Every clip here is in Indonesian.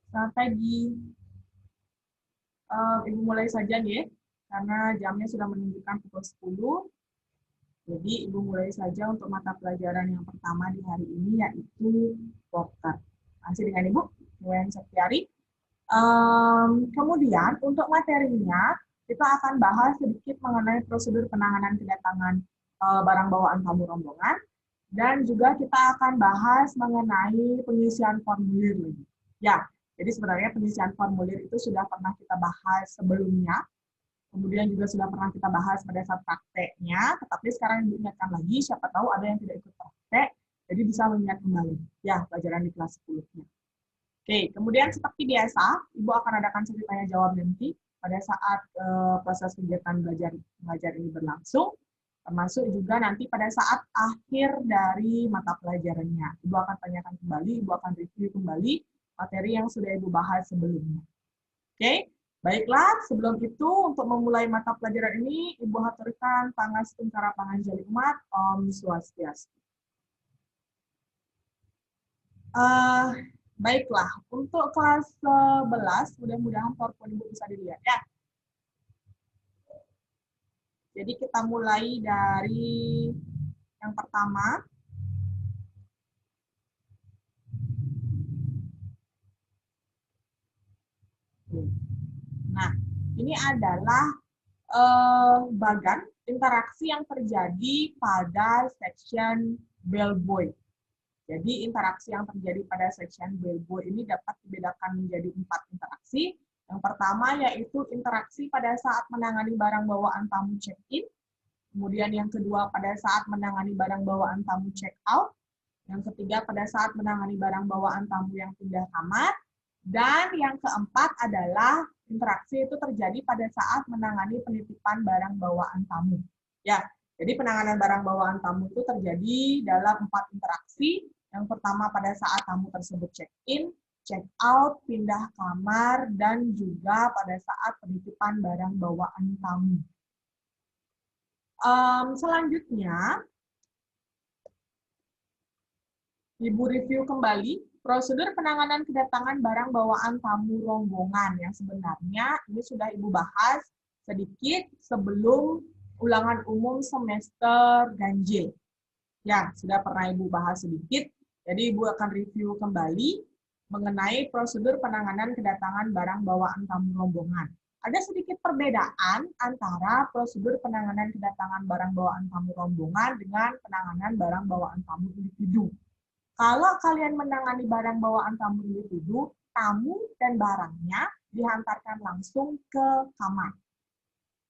Selamat pagi. Ibu mulai saja nih, karena jamnya sudah menunjukkan pukul 10. Jadi Ibu mulai saja untuk mata pelajaran yang pertama di hari ini, yaitu poker. Masih dengan Ibu, Iwan Septiari. Kemudian untuk materinya, kita akan bahas sedikit mengenai prosedur penanganan kedatangan barang bawaan tamu rombongan, dan juga kita akan bahas mengenai pengisian formulir lagi. Ya, jadi sebenarnya pengisian formulir itu sudah pernah kita bahas sebelumnya, kemudian juga sudah pernah kita bahas pada saat prakteknya, tetapi sekarang diingatkan lagi, siapa tahu ada yang tidak ikut praktek, jadi bisa mengingat kembali ya pelajaran di kelas 10-nya. Oke, kemudian seperti biasa, Ibu akan adakan sesi tanya jawab nanti pada saat proses kegiatan belajar ini berlangsung, termasuk juga nanti pada saat akhir dari mata pelajarannya. Ibu akan tanyakan kembali, Ibu akan review kembali materi yang sudah Ibu bahas sebelumnya. Oke, baiklah. Sebelum itu, untuk memulai mata pelajaran ini, Ibu haturkan pangastuh Panganjali umat, Om Swastiastu. Baiklah, untuk kelas 11, mudah-mudahan PowerPoint Ibu bisa dilihat ya. Jadi kita mulai dari yang pertama. Nah, ini adalah bagan interaksi yang terjadi pada section bellboy. Jadi interaksi yang terjadi pada section bellboy ini dapat dibedakan menjadi 4 interaksi. Yang pertama yaitu interaksi pada saat menangani barang bawaan tamu check-in. Kemudian yang kedua pada saat menangani barang bawaan tamu check-out. Yang ketiga pada saat menangani barang bawaan tamu yang pindah kamar. Dan yang keempat adalah interaksi itu terjadi pada saat menangani penitipan barang bawaan tamu. Ya, jadi penanganan barang bawaan tamu itu terjadi dalam 4 interaksi. Yang pertama pada saat tamu tersebut check-in, check-out, pindah kamar, dan juga pada saat penitipan barang bawaan tamu. Selanjutnya, Ibu review kembali prosedur penanganan kedatangan barang bawaan tamu rombongan yang sebenarnya ini sudah Ibu bahas sedikit sebelum ulangan umum semester ganjil. Ya, sudah pernah Ibu bahas sedikit. Jadi Ibu akan review kembali mengenai prosedur penanganan kedatangan barang bawaan tamu rombongan. Ada sedikit perbedaan antara prosedur penanganan kedatangan barang bawaan tamu rombongan dengan penanganan barang bawaan tamu individu. Kalau kalian menangani barang bawaan tamu individu, tamu dan barangnya dihantarkan langsung ke kamar.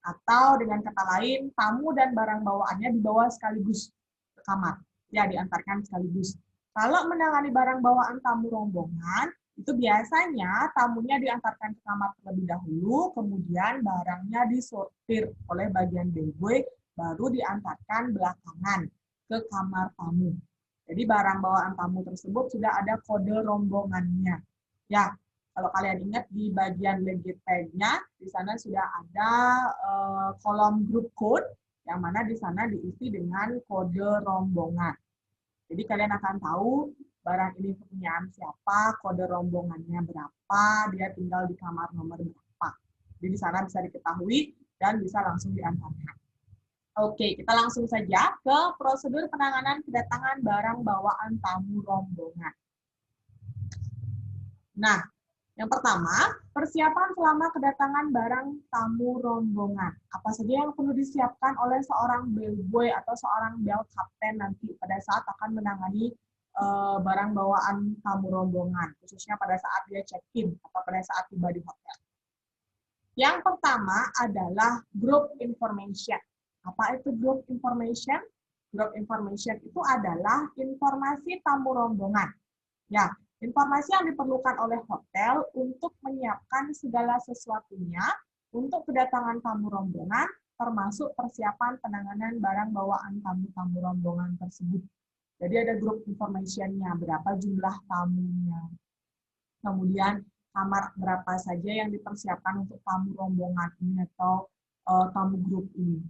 Atau dengan kata lain, tamu dan barang bawaannya dibawa sekaligus ke kamar. Ya, diantarkan sekaligus. Kalau menangani barang bawaan tamu rombongan, itu biasanya tamunya diantarkan ke kamar terlebih dahulu, kemudian barangnya disortir oleh bagian bellboy, baru diantarkan belakangan ke kamar tamu. Jadi barang bawaan tamu tersebut sudah ada kode rombongannya. Ya, kalau kalian ingat di bagian legit tag-nya, di sana sudah ada kolom group code, yang mana di sana diisi dengan kode rombongan. Jadi kalian akan tahu barang ini kepunyaan siapa, kode rombongannya berapa, dia tinggal di kamar nomor berapa. Jadi di sana bisa diketahui dan bisa langsung diantarkan. Oke, kita langsung saja ke prosedur penanganan kedatangan barang bawaan tamu rombongan. Nah, yang pertama, persiapan selama kedatangan barang tamu rombongan. Apa saja yang perlu disiapkan oleh seorang bellboy atau seorang bell captain nanti pada saat akan menangani barang bawaan tamu rombongan, khususnya pada saat dia check-in atau pada saat tiba di hotel. Yang pertama adalah group information. Apa itu group information? Group information itu adalah informasi tamu rombongan. Ya, informasi yang diperlukan oleh hotel untuk menyiapkan segala sesuatunya untuk kedatangan tamu rombongan, termasuk persiapan penanganan barang bawaan tamu-tamu rombongan tersebut. Jadi ada group information-nya, berapa jumlah tamunya. Kemudian kamar berapa saja yang dipersiapkan untuk tamu rombongan ini atau tamu grup ini.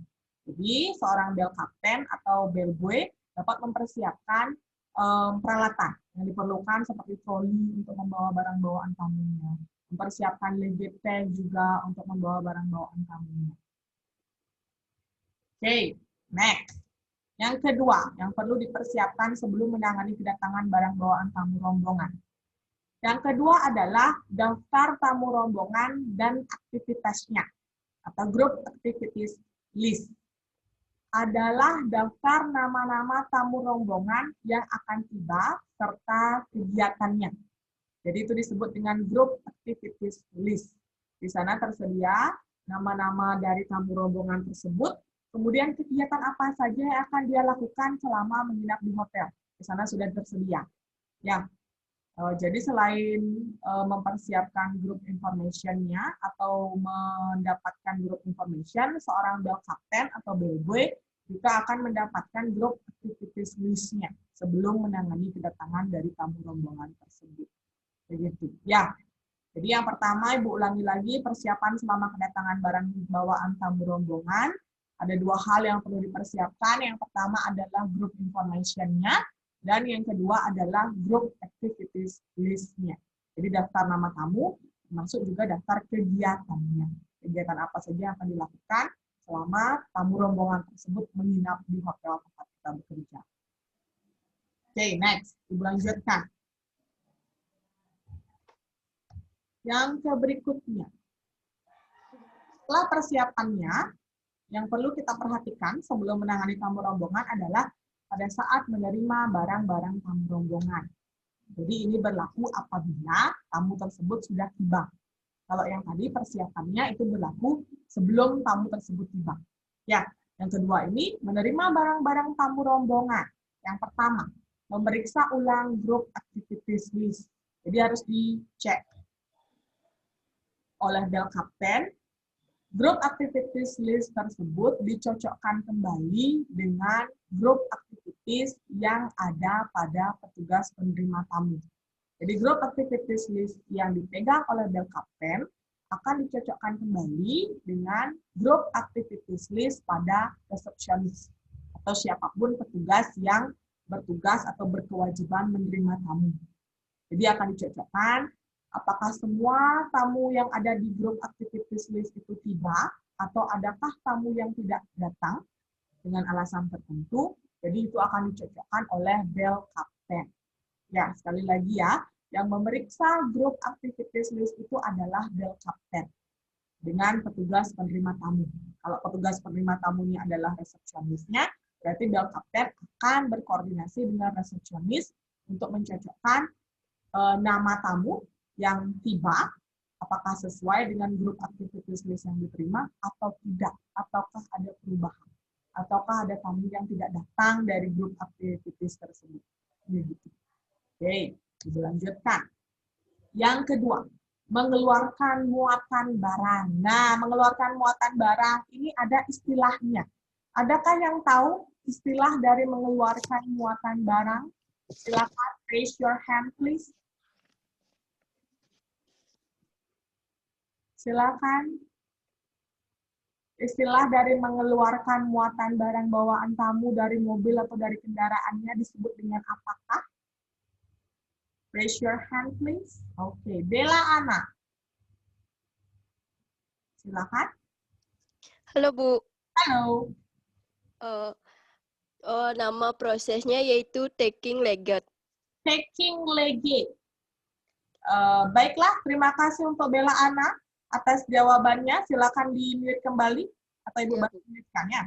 Jadi seorang bell captain atau bellboy dapat mempersiapkan peralatan. yang diperlukan seperti troli untuk membawa barang bawaan tamunya. Mempersiapkan legate tag juga untuk membawa barang bawaan tamunya. Oke, next. Yang kedua, yang perlu dipersiapkan sebelum menangani kedatangan barang bawaan tamu rombongan. Yang kedua adalah daftar tamu rombongan dan aktivitasnya, atau group activities list. Adalah daftar nama-nama tamu rombongan yang akan tiba serta kegiatannya. Jadi itu disebut dengan group activities list. Di sana tersedia nama-nama dari tamu rombongan tersebut, kemudian kegiatan apa saja yang akan dia lakukan selama menginap di hotel. Di sana sudah tersedia. Ya, jadi selain mempersiapkan group information-nya atau mendapatkan group information, seorang bel kapten atau BLB juga akan mendapatkan group activities list-nya sebelum menangani kedatangan dari tamu rombongan tersebut. Begitu. Ya. Jadi yang pertama, Ibu ulangi lagi persiapan selama kedatangan barang bawaan tamu rombongan. Ada dua hal yang perlu dipersiapkan. Yang pertama adalah group information-nya. Dan yang kedua adalah group activities list-nya. Jadi daftar nama tamu, termasuk juga daftar kegiatannya. Kegiatan apa saja yang akan dilakukan selama tamu rombongan tersebut menginap di hotel tempat kita bekerja. Oke, next. Ibu lanjutkan. Yang berikutnya. Setelah persiapannya, yang perlu kita perhatikan sebelum menangani tamu rombongan adalah pada saat menerima barang-barang tamu rombongan. Jadi ini berlaku apabila tamu tersebut sudah tiba. Kalau yang tadi persiapannya itu berlaku sebelum tamu tersebut tiba. Ya, yang kedua ini menerima barang-barang tamu rombongan. Yang pertama, memeriksa ulang group activities list. Jadi harus dicek oleh bel kapten. Group activities list tersebut dicocokkan kembali dengan group activities yang ada pada petugas penerima tamu. Jadi group activities list yang dipegang oleh bel kapten akan dicocokkan kembali dengan group activities list pada resepsionis atau siapapun petugas yang bertugas atau berkewajiban menerima tamu. Jadi akan dicocokkan apakah semua tamu yang ada di grup activities list itu tiba, atau adakah tamu yang tidak datang dengan alasan tertentu. Jadi itu akan dicocokkan oleh bel kapten. Ya, sekali lagi ya, yang memeriksa grup activities list itu adalah bel kapten dengan petugas penerima tamu. Kalau petugas penerima tamunya adalah resepsionisnya, berarti bel kapten akan berkoordinasi dengan resepsionis untuk mencocokkan nama tamu yang tiba, apakah sesuai dengan grup activities list yang diterima atau tidak, ataukah ada perubahan, ataukah ada tamu yang tidak datang dari grup activities tersebut. Oke, dilanjutkan. Yang kedua, mengeluarkan muatan barang. Nah, mengeluarkan muatan barang ini ada istilahnya. Adakah yang tahu istilah dari mengeluarkan muatan barang? Silakan raise your hand, please. Silakan. Istilah dari mengeluarkan muatan barang bawaan tamu dari mobil atau dari kendaraannya disebut dengan apakah? Raise your hand, please. Oke, Bella Ana. Silakan. Halo Bu. Halo. Nama prosesnya yaitu taking legate. Taking legate. Baiklah, terima kasih untuk Bella Ana atas jawabannya. Silakan di-mute kembali atau Ibu bantu mute-kan ya.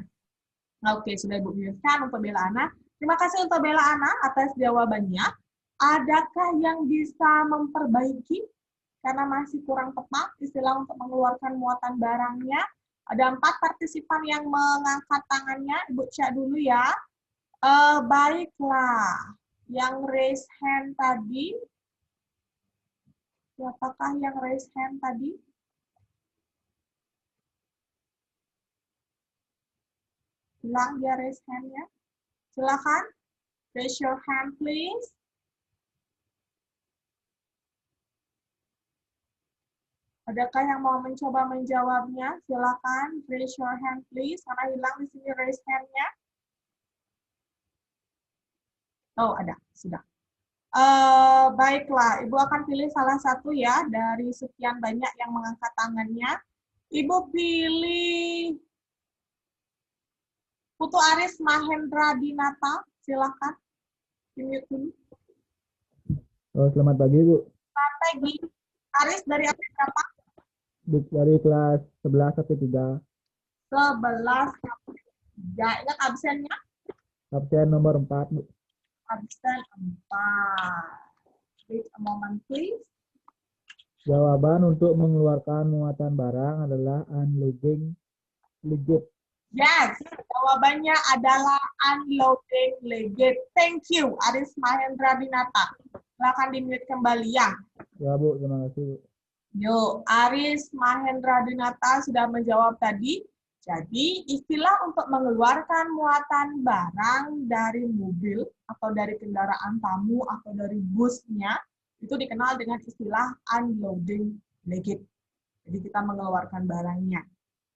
Oke, sudah Ibu mute-kan untuk Bella Ana. Terima kasih untuk Bella Ana atas jawabannya. Adakah yang bisa memperbaiki karena masih kurang tepat istilah untuk mengeluarkan muatan barangnya? Ada 4 partisipan yang mengangkat tangannya. Ibu cek dulu ya. Baiklah. Yang raise hand tadi. Siapakah yang raise hand tadi? Bilang dia raise hand-nya. Silakan. Raise your hand, please. Adakah yang mau mencoba menjawabnya? Silakan. Raise your hand, please. Karena hilang di sini raise hand-nya. Oh, ada. Sudah. Baiklah, Ibu akan pilih salah satu ya dari sekian banyak yang mengangkat tangannya. Ibu pilih Putu Aris Mahendra Dinata, silakan. Unmute dulu. Selamat pagi, Bu. Selamat pagi. Aris dari absen berapa? Dari kelas 11 sampai 3. 11 sampai 3. Ingat absennya? Absen nomor 4, Bu. Absen 4. Wait a moment, please. Jawaban untuk mengeluarkan muatan barang adalah unloading legit. Yes, jawabannya adalah unloading legit. Thank you, Aris Mahendra Dinata. Silakan di-mute kembali ya. Ya, Bu. Terima kasih, Bu. Yuk, Aris Mahendra Dinata sudah menjawab tadi. Jadi, istilah untuk mengeluarkan muatan barang dari mobil atau dari kendaraan tamu atau dari busnya itu dikenal dengan istilah unloading legit. Jadi, kita mengeluarkan barangnya.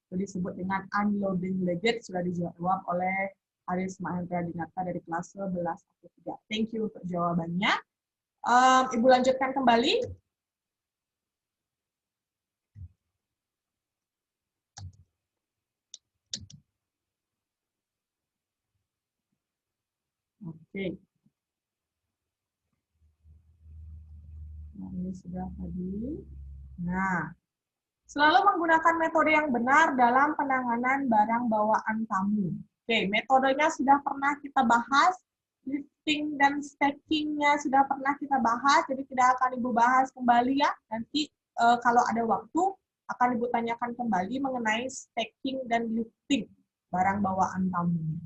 Itu disebut dengan unloading legit, sudah dijawab oleh Aris Mahendra Dinata dari kelas 11-3. Thank you untuk jawabannya. Ibu lanjutkan kembali. Oke. Nah, ini sudah tadi. Nah, selalu menggunakan metode yang benar dalam penanganan barang bawaan tamu. Oke, metodenya sudah pernah kita bahas, lifting dan stacking-nya sudah pernah kita bahas, jadi tidak akan Ibu bahas kembali ya. Nanti kalau ada waktu, akan Ibu tanyakan kembali mengenai stacking dan lifting barang bawaan tamu.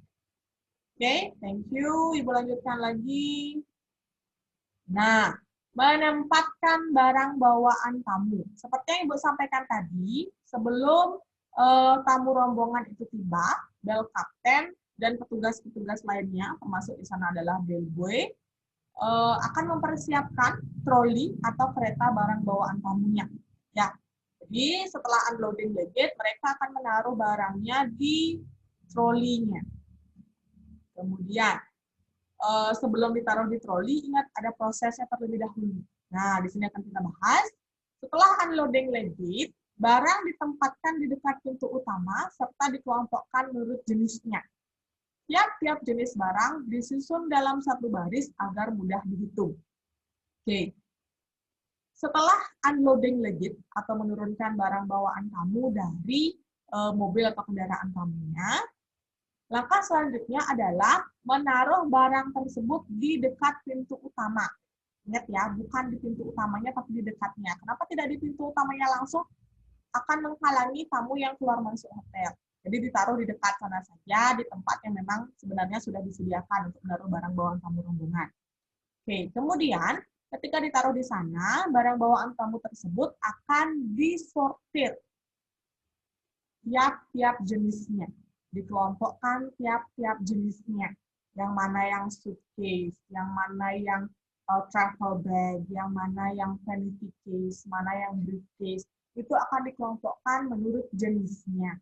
Oke, thank you. Ibu lanjutkan lagi. Nah, menempatkan barang bawaan tamu. Seperti yang Ibu sampaikan tadi, sebelum tamu rombongan itu tiba, bel kapten dan petugas-petugas lainnya, termasuk di sana adalah bellboy, akan mempersiapkan troli atau kereta barang bawaan tamunya. Ya, jadi setelah unloading legit, mereka akan menaruh barangnya di trolinya. Kemudian, sebelum ditaruh di troli, ingat ada prosesnya terlebih dahulu. Nah, di sini akan kita bahas. Setelah unloading legit, barang ditempatkan di dekat pintu utama serta dikelompokkan menurut jenisnya. Tiap-tiap jenis barang disusun dalam satu baris agar mudah dihitung. Oke. Setelah unloading legit atau menurunkan barang bawaan tamu dari mobil atau kendaraan tamunya, langkah selanjutnya adalah menaruh barang tersebut di dekat pintu utama. Ingat ya, bukan di pintu utamanya, tapi di dekatnya. Kenapa tidak di pintu utamanya langsung? Akan menghalangi tamu yang keluar masuk hotel. Jadi ditaruh di dekat sana saja, di tempat yang memang sebenarnya sudah disediakan untuk menaruh barang bawaan tamu rombongan. Oke, kemudian ketika ditaruh di sana, barang bawaan tamu tersebut akan disortir tiap-tiap jenisnya. Dikelompokkan tiap-tiap jenisnya. Yang mana yang suitcase, yang mana yang travel bag, yang mana yang vanity case, mana yang briefcase, itu akan dikelompokkan menurut jenisnya.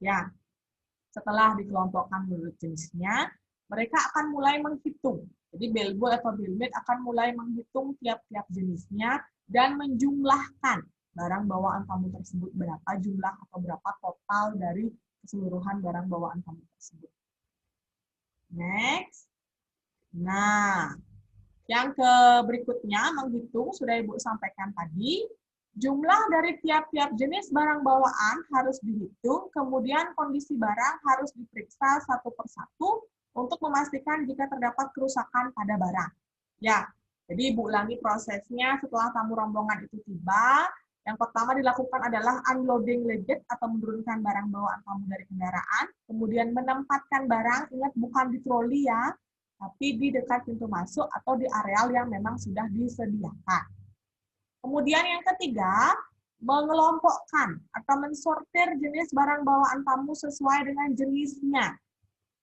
Ya, setelah dikelompokkan menurut jenisnya, mereka akan mulai menghitung. Jadi bellboy atau bellmaid akan mulai menghitung tiap-tiap jenisnya dan menjumlahkan barang bawaan tamu tersebut berapa jumlah atau berapa total dari keseluruhan barang bawaan tamu tersebut. Next. Nah, yang berikutnya menghitung sudah Ibu sampaikan tadi. Jumlah dari tiap-tiap jenis barang bawaan harus dihitung, kemudian kondisi barang harus diperiksa satu persatu untuk memastikan jika terdapat kerusakan pada barang. Ya, jadi Ibu ulangi prosesnya setelah tamu rombongan itu tiba. Yang pertama dilakukan adalah unloading legit atau menurunkan barang bawaan tamu dari kendaraan, kemudian menempatkan barang, ingat bukan di troli ya, tapi di dekat pintu masuk atau di areal yang memang sudah disediakan. Kemudian yang ketiga, mengelompokkan atau mensortir jenis barang bawaan tamu sesuai dengan jenisnya.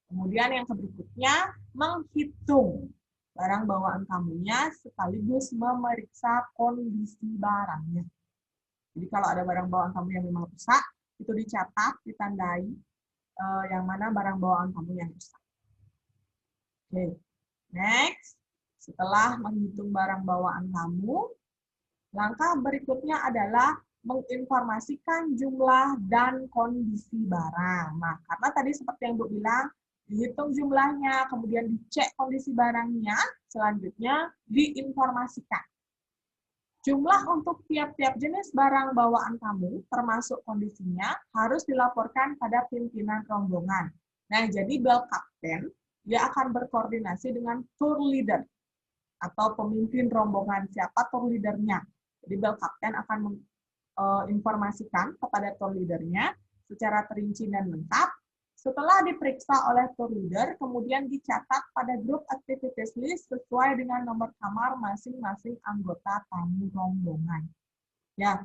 Kemudian yang berikutnya, menghitung barang bawaan tamunya sekaligus memeriksa kondisi barangnya. Jadi kalau ada barang bawaan tamu yang memang rusak, itu dicatat, ditandai yang mana barang bawaan tamu yang rusak. Oke, next. Setelah menghitung barang bawaan tamu, langkah berikutnya adalah menginformasikan jumlah dan kondisi barang. Nah, karena tadi seperti yang Bu bilang, dihitung jumlahnya, kemudian dicek kondisi barangnya, selanjutnya diinformasikan. Jumlah untuk tiap-tiap jenis barang bawaan tamu, termasuk kondisinya, harus dilaporkan pada pimpinan rombongan. Nah, jadi bel kapten, dia akan berkoordinasi dengan tour leader, atau pemimpin rombongan, siapa tour leadernya. Jadi bel kapten akan menginformasikan kepada tour leadernya secara terinci dan lengkap. Setelah diperiksa oleh tour leader, kemudian dicatat pada grup activities list sesuai dengan nomor kamar masing-masing anggota tamu rombongan. Ya,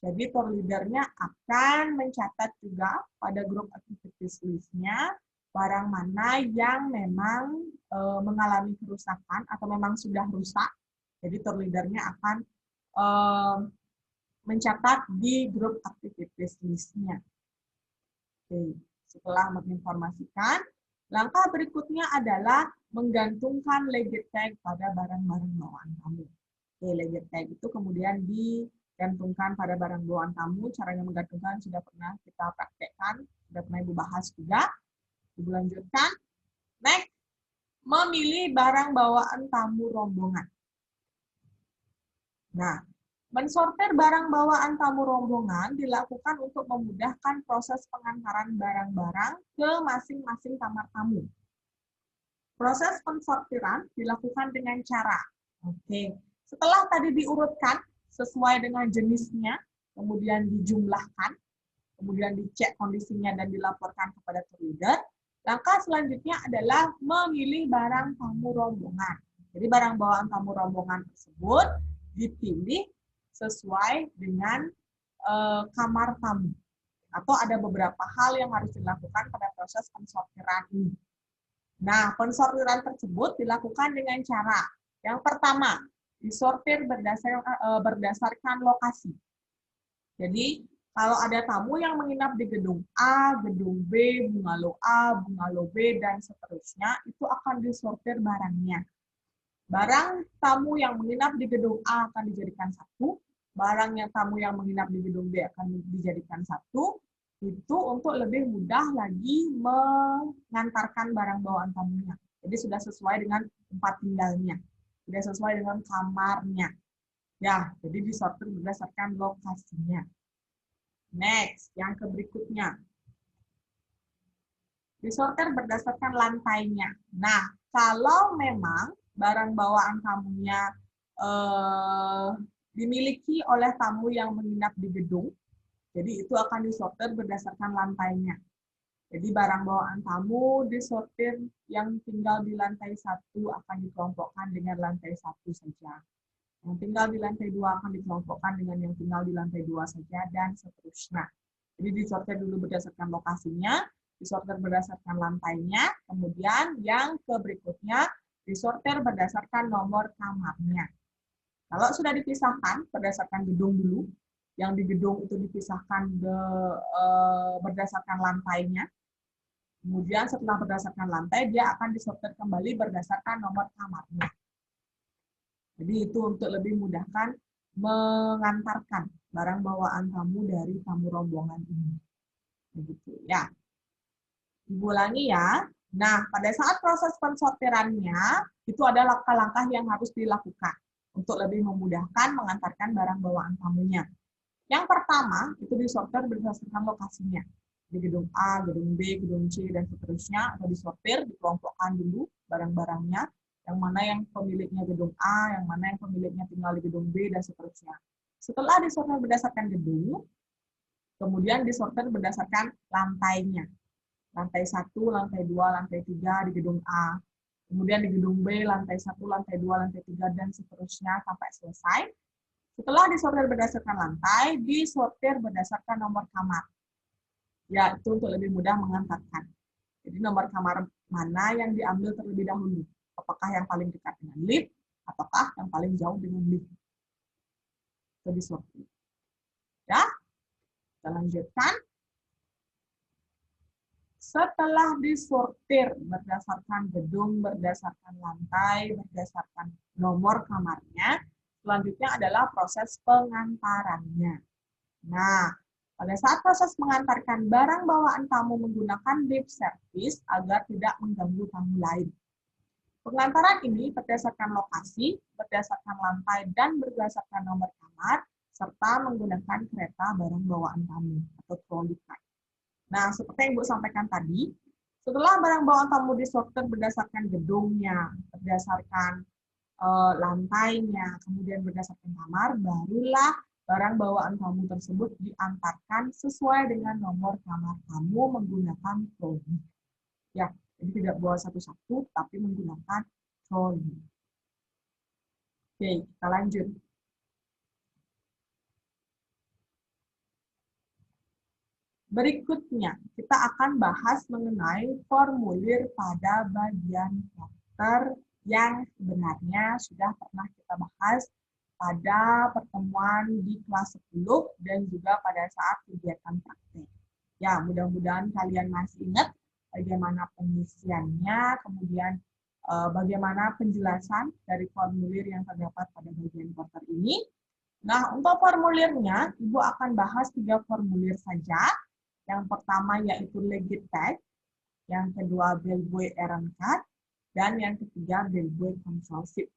jadi tour leadernya akan mencatat juga pada grup activities list-nya barang mana yang memang mengalami kerusakan atau memang sudah rusak. Jadi tour leadernya akan mencatat di grup activities list-nya. Oke. Setelah menginformasikan, langkah berikutnya adalah menggantungkan legit tag pada barang-barang bawaan tamu. Oke, legit tag itu kemudian digantungkan pada barang bawaan tamu. Caranya menggantungkan sudah pernah kita praktekkan, sudah pernah Ibu bahas juga. Ibu lanjutkan. Next, memilih barang bawaan tamu rombongan. Nah, mensortir barang bawaan tamu rombongan dilakukan untuk memudahkan proses pengantaran barang-barang ke masing-masing kamar tamu. Proses pensortiran dilakukan dengan cara, setelah tadi diurutkan sesuai dengan jenisnya, kemudian dijumlahkan, kemudian dicek kondisinya dan dilaporkan kepada tour leader, langkah selanjutnya adalah memilih barang tamu rombongan. Jadi barang bawaan tamu rombongan tersebut dipilih sesuai dengan kamar tamu. Atau ada beberapa hal yang harus dilakukan pada proses pensortiran ini. Nah, pensortiran tersebut dilakukan dengan cara yang pertama, disortir berdasarkan lokasi. Jadi, kalau ada tamu yang menginap di gedung A, gedung B, bungalow A, bungalow B, dan seterusnya, itu akan disortir barangnya. Barang tamu yang menginap di gedung A akan dijadikan satu, barang yang tamu yang menginap di gedung B akan dijadikan satu, itu untuk lebih mudah lagi mengantarkan barang bawaan tamunya. Jadi sudah sesuai dengan tempat tinggalnya, sudah sesuai dengan kamarnya. Ya, jadi disortir berdasarkan lokasinya. Next, yang berikutnya. Disortir berdasarkan lantainya. Nah, kalau memang barang bawaan tamunya dimiliki oleh tamu yang menginap di gedung, jadi itu akan disortir berdasarkan lantainya. Jadi barang bawaan tamu disortir yang tinggal di lantai 1 akan dikelompokkan dengan lantai 1 saja. Yang tinggal di lantai 2 akan dikelompokkan dengan yang tinggal di lantai 2 saja, dan seterusnya. Jadi disortir dulu berdasarkan lokasinya, disortir berdasarkan lantainya, kemudian yang berikutnya disortir berdasarkan nomor kamarnya. Kalau sudah dipisahkan berdasarkan gedung dulu, yang di gedung itu dipisahkan berdasarkan lantainya, kemudian setelah berdasarkan lantai, dia akan disortir kembali berdasarkan nomor kamarnya. Jadi itu untuk lebih mudahkan mengantarkan barang bawaan tamu dari tamu rombongan ini. Begitu ya. Ibu ulangi ya. Nah, pada saat proses pensortirannya, itu ada langkah-langkah yang harus dilakukan untuk lebih memudahkan mengantarkan barang bawaan tamunya. Yang pertama, itu disortir berdasarkan lokasinya. Di gedung A, gedung B, gedung C, dan seterusnya, atau disortir, dikelompokkan dulu barang-barangnya, yang mana yang pemiliknya gedung A, yang mana yang pemiliknya tinggal di gedung B, dan seterusnya. Setelah disortir berdasarkan gedung, kemudian disortir berdasarkan lantainya. Lantai 1, lantai 2, lantai 3 di gedung A. Kemudian di gedung B, lantai 1, lantai 2, lantai 3, dan seterusnya sampai selesai. Setelah disortir berdasarkan lantai, disortir berdasarkan nomor kamar. Ya, itu untuk lebih mudah mengantarkan. Jadi nomor kamar mana yang diambil terlebih dahulu. Apakah yang paling dekat dengan lift, ataukah yang paling jauh dengan lift. Itu disortir. Ya, kita lanjutkan. Setelah disortir berdasarkan gedung, berdasarkan lantai, berdasarkan nomor kamarnya, selanjutnya adalah proses pengantarannya. Nah, pada saat proses mengantarkan barang bawaan tamu menggunakan lift service agar tidak mengganggu tamu lain. Pengantaran ini berdasarkan lokasi, berdasarkan lantai, dan berdasarkan nomor kamar, serta menggunakan kereta barang bawaan tamu atau trolley car. Nah, seperti yang Ibu sampaikan tadi, setelah barang bawaan tamu disortir berdasarkan gedungnya, berdasarkan lantainya, kemudian berdasarkan kamar, barulah barang bawaan tamu tersebut diantarkan sesuai dengan nomor kamar tamu menggunakan trolley. Ya, jadi tidak bawa satu-satu, tapi menggunakan trolley. Oke, kita lanjut. Berikutnya, kita akan bahas mengenai formulir pada bagian chapter yang sebenarnya sudah pernah kita bahas pada pertemuan di kelas 10 dan juga pada saat kegiatan praktek. Ya, mudah-mudahan kalian masih ingat bagaimana pengisiannya, kemudian bagaimana penjelasan dari formulir yang terdapat pada bagian chapter ini. Nah, untuk formulirnya, Ibu akan bahas 3 formulir saja. Yang pertama yaitu legit tag, yang kedua bellboy errand card, dan yang ketiga bellboy compulsive.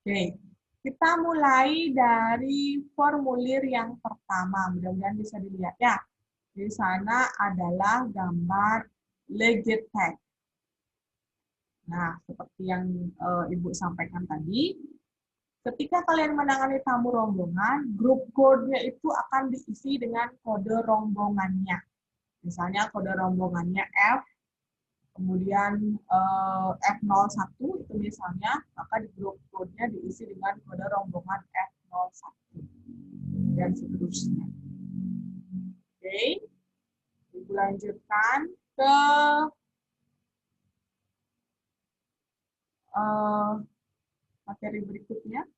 Oke, kita mulai dari formulir yang pertama. Mudah-mudahan bisa dilihat ya. Di sana adalah gambar legit tag. Nah, seperti yang Ibu sampaikan tadi, ketika kalian menangani tamu rombongan, grup code-nya itu akan diisi dengan kode rombongannya. Misalnya kode rombongannya F, kemudian F01 itu misalnya, maka di grup code-nya diisi dengan kode rombongan F01 dan seterusnya. Oke, Ibu lanjutkan ke materi berikutnya.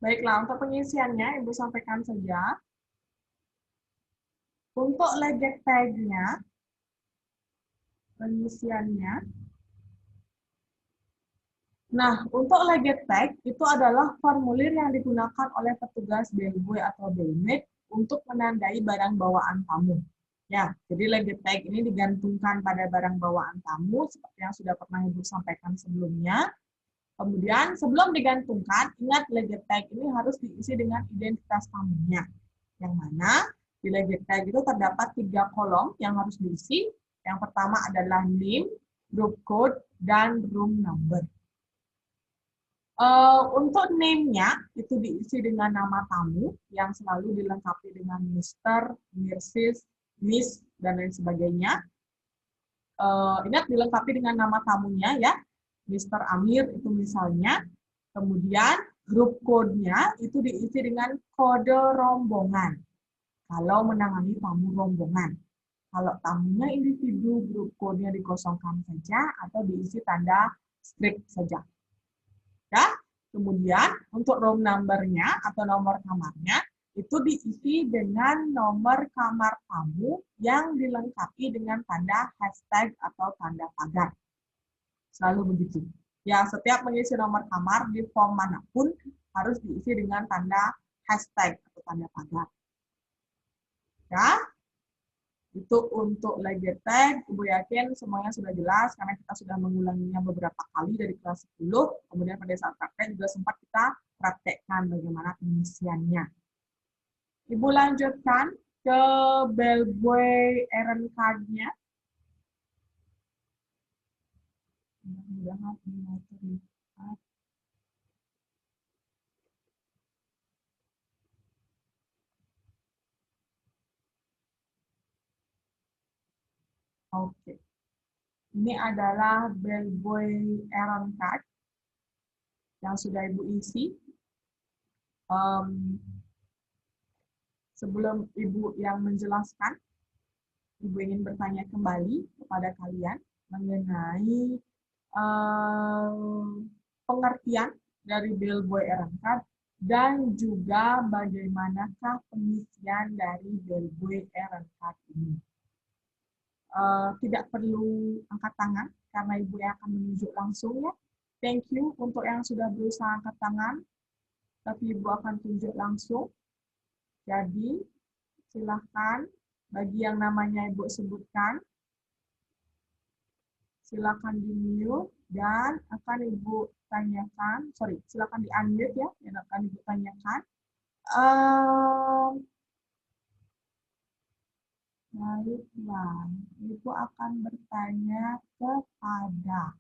Baiklah, untuk pengisiannya Ibu sampaikan saja. Untuk legit tag-nya, pengisiannya. Nah, untuk legit tag itu adalah formulir yang digunakan oleh petugas bellboy atau bellmaid untuk menandai barang bawaan tamu. Ya, jadi legit tag ini digantungkan pada barang bawaan tamu seperti yang sudah pernah Ibu sampaikan sebelumnya. Kemudian sebelum digantungkan, ingat legit tag ini harus diisi dengan identitas tamunya. Yang mana di legit tag itu terdapat 3 kolom yang harus diisi. Yang pertama adalah name, group code, dan room number. Untuk name-nya itu diisi dengan nama tamu yang selalu dilengkapi dengan Mr., Mrs., Miss, dan lain sebagainya. Ingat dilengkapi dengan nama tamunya ya, Mr. Amir itu misalnya. Kemudian grup code-nya itu diisi dengan kode rombongan kalau menangani tamu rombongan. Kalau tamunya individu, grup code-nya dikosongkan saja atau diisi tanda strict saja. Ya, kemudian untuk room number-nya atau nomor kamarnya itu diisi dengan nomor kamar tamu yang dilengkapi dengan tanda hashtag atau tanda pagar. Selalu begitu. Ya, setiap mengisi nomor kamar di form manapun harus diisi dengan tanda hashtag atau tanda pagar. Ya, itu untuk legit tag. Ibu yakin semuanya sudah jelas karena kita sudah mengulanginya beberapa kali dari kelas 10. Kemudian pada saat praktek juga sempat kita praktekkan bagaimana pengisiannya. Ibu lanjutkan ke bellboy errand card-nya. Mudah-mudahan ini terlihat. Oke. Ini adalah bellboy errand card yang sudah Ibu isi. Sebelum Ibu yang menjelaskan, Ibu ingin bertanya kembali kepada kalian mengenai pengertian dari bellboy errand card dan juga bagaimanakah pengisian dari bellboy errand card ini. Tidak perlu angkat tangan karena Ibu yang akan menunjuk langsung ya. Thank you untuk yang sudah berusaha angkat tangan, tapi Ibu akan tunjuk langsung. Jadi, silahkan bagi yang namanya Ibu sebutkan, silakan di-mute dan akan Ibu tanyakan, silakan di-unmute ya, yang akan Ibu tanyakan. Baiklah, Ibu akan bertanya kepada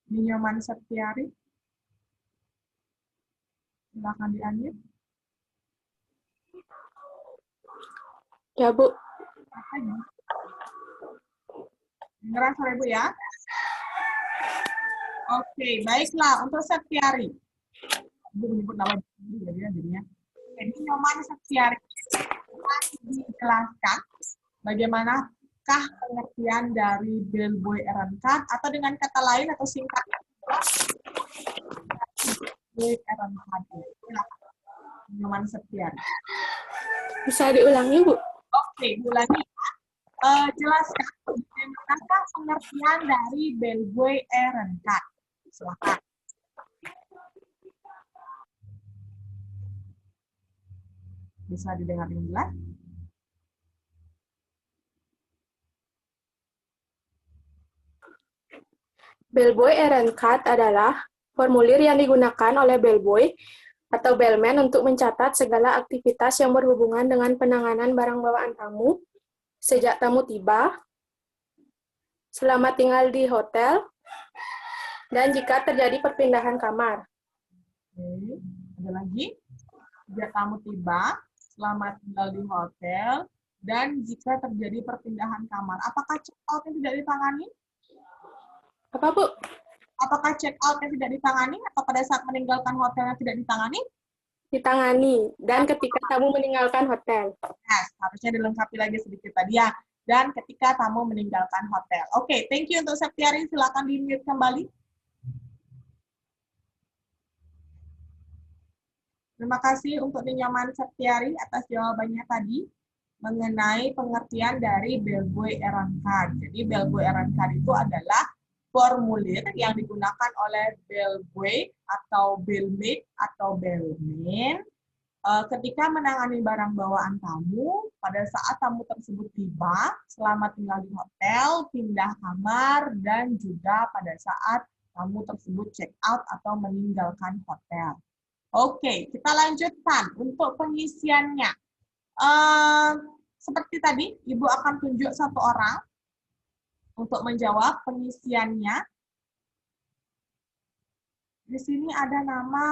Ninyoman Septiari. Silakan di-unmute. Ya, Bu. Dengar suara Ibu ya? Oke, baiklah. Untuk Septiari. Ibu menyebut nama jadinya. Ini Ninyoman Septiari. Dijelaskan bagaimanakah pengertian dari bellboy errand card atau dengan kata lain atau singkatnya bellboy errand card. Ninyoman Septiari. Bisa diulangi, Bu? Oke, ulangi. Jelaskan bagaimanakah pengertian dari bellboy errand card. Silakan. Bisa didengar dengan jelas? Bellboy errand card adalah formulir yang digunakan oleh bellboy atau bellman untuk mencatat segala aktivitas yang berhubungan dengan penanganan barang bawaan tamu sejak tamu tiba, selama tinggal di hotel, dan jika terjadi perpindahan kamar. Oke, ada lagi. Sejak tamu tiba, selama tinggal di hotel, dan jika terjadi perpindahan kamar. Apakah check out yang tidak ditangani? Apa, Bu? Apakah check out yang tidak ditangani atau pada saat meninggalkan hotel yang tidak ditangani? Ditangani, dan ketika tamu meninggalkan hotel. Nah, harusnya dilengkapi lagi sedikit tadi ya. Dan ketika tamu meninggalkan hotel. Oke, thank you untuk Septiari. Silakan di-mute kembali. Terima kasih untuk Ninyoman Septiari atas jawabannya tadi mengenai pengertian dari bellboy errand card. Jadi bellboy errand card itu adalah formulir yang digunakan oleh bellboy atau bellmaid atau bellman ketika menangani barang bawaan tamu pada saat tamu tersebut tiba, selama tinggal di hotel, pindah kamar, dan juga pada saat tamu tersebut check out atau meninggalkan hotel. Oke, kita lanjutkan untuk pengisiannya. Seperti tadi, Ibu akan tunjuk satu orang untuk menjawab pengisiannya. Di sini ada nama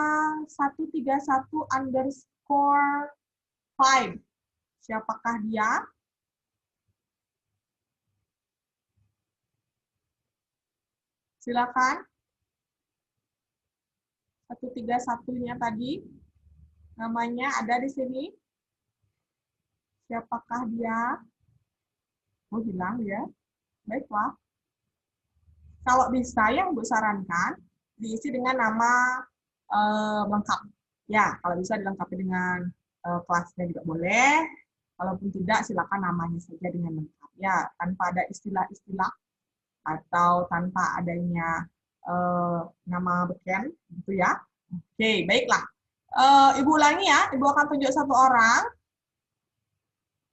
131_5. Siapakah dia? Silakan. 131-nya tadi. Namanya ada di sini. Siapakah dia? Oh, hilang ya. Baiklah. Kalau bisa, yang Ibu sarankan, diisi dengan nama lengkap. Ya, kalau bisa dilengkapi dengan kelasnya juga boleh. Kalaupun tidak, silakan namanya saja dengan lengkap. Ya, tanpa ada istilah-istilah atau tanpa adanya nama beken, gitu ya. Oke, baiklah. Ibu ulangi ya. Ibu akan tunjuk satu orang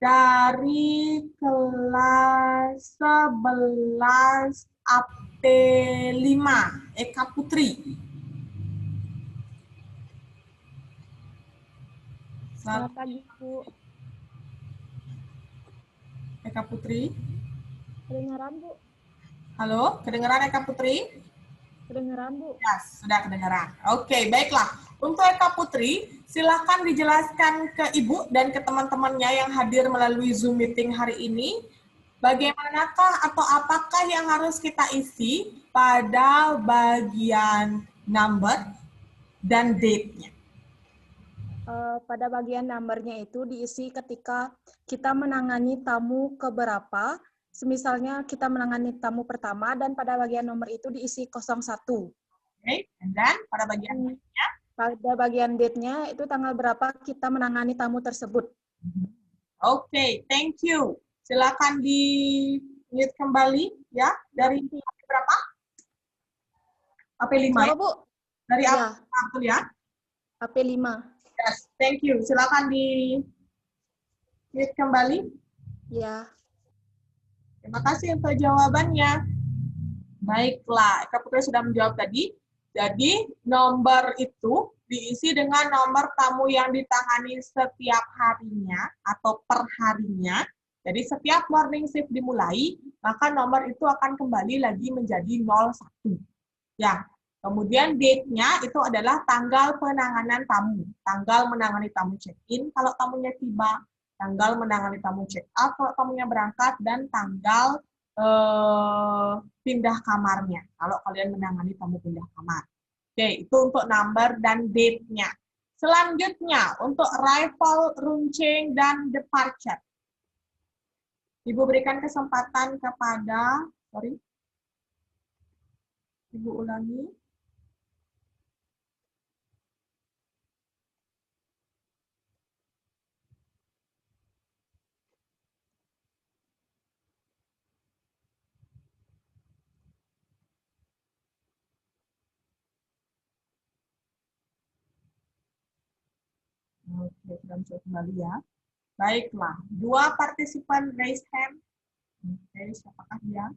dari kelas 11 AP5, Eka Putri. Selamat pagi, Bu. Eka Putri. Kedengaran, Bu? Halo, kedengaran Eka Putri? Kedengaran, Bu? Ya, sudah kedengaran. Oke, baiklah. Untuk Eka Putri, silakan dijelaskan ke Ibu dan ke teman-temannya yang hadir melalui Zoom meeting hari ini, bagaimanakah atau apakah yang harus kita isi pada bagian number dan date-nya. Pada bagian numbernya itu diisi ketika kita menangani tamu keberapa. Misalnya kita menangani tamu pertama dan pada bagian nomor itu diisi 01. Oke, dan pada bagian Pada bagian date-nya itu tanggal berapa kita menangani tamu tersebut. Oke, thank you. Silakan di-mute kembali ya. Dari AP berapa? AP5 ya? Bu? Dari Ya. AP ya? AP5. Yes, thank you. Silakan di-mute kembali. Ya. Terima kasih untuk jawabannya. Baiklah, Eka Putri sudah menjawab tadi. Jadi, nomor itu diisi dengan nomor tamu yang ditangani setiap harinya atau per harinya. Jadi, setiap morning shift dimulai, maka nomor itu akan kembali lagi menjadi 01. Ya, kemudian date-nya itu adalah tanggal penanganan tamu. Tanggal menangani tamu check-in kalau tamunya tiba, tanggal menangani tamu check-out kalau tamunya berangkat, dan tanggal pindah kamarnya kalau kalian menangani tamu pindah kamar. Oke, itu untuk number dan date-nya. Selanjutnya, untuk arrival, room change, dan departure. Ibu berikan kesempatan kepada, Ibu ulangi. Oke, sudah muncul kembali ya. Baiklah, 2 partisipan raise hand. Oke, siapakah dia?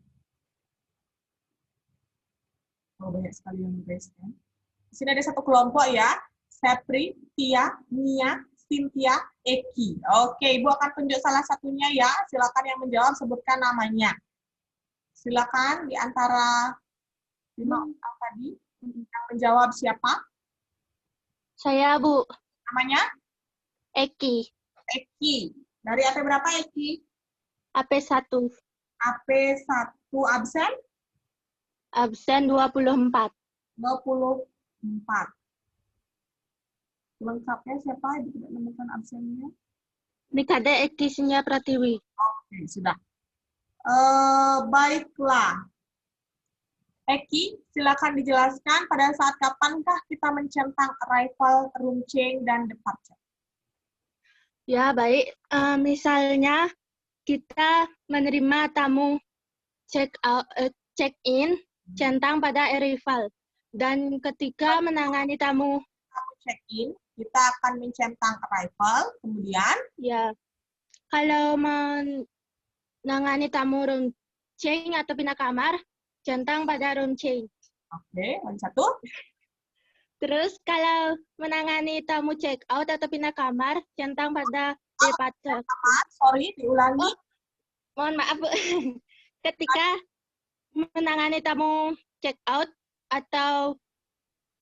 Oh, banyak sekali yang raise hand. Di sini ada satu kelompok ya. Sepri, Tia, Nia, Cynthia, Eki. Oke, Ibu akan tunjuk salah satunya ya. Silakan yang menjawab, sebutkan namanya. Silakan di antara 5 orang tadi yang menjawab siapa? Saya, Bu. Namanya? Eki. Eki. Dari AP berapa, Eki? AP1. AP1 absen? Absen 24. 24. Lengkapnya siapa? Ibu tidak menemukan absennya. Brigade Eki Sinya Pratiwi. Oke, sudah. Baiklah. Eki, silakan dijelaskan pada saat kapankah kita mencentang arrival, room change, dan departure. Ya, baik. Misalnya kita menerima tamu check-in, centang pada arrival. Dan ketika menangani tamu Check-in, kita akan mencentang arrival, kemudian ya, kalau menangani tamu room change atau pindah kamar, centang pada room change. Oke, yang satu. Terus kalau menangani tamu check out atau pindah kamar, centang pada departure. Sorry, diulangi. Mohon maaf, Bu. Ketika menangani tamu check out atau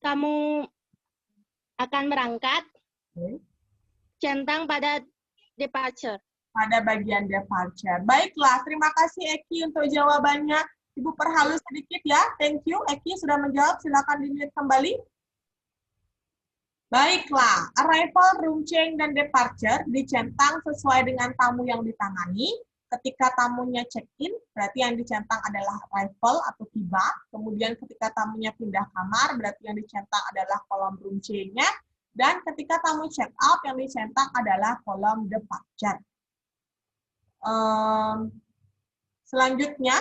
tamu akan berangkat, centang pada departure. Pada bagian departure. Baiklah, terima kasih Eki untuk jawabannya. Ibu perhalus sedikit ya. Thank you, Eki sudah menjawab. Silakan di-mute kembali. Baiklah, arrival, room change, dan departure dicentang sesuai dengan tamu yang ditangani. Ketika tamunya check-in, berarti yang dicentang adalah arrival atau tiba. Kemudian ketika tamunya pindah kamar, berarti yang dicentang adalah kolom room change-nya. Dan ketika tamu check-out, yang dicentang adalah kolom departure. Selanjutnya,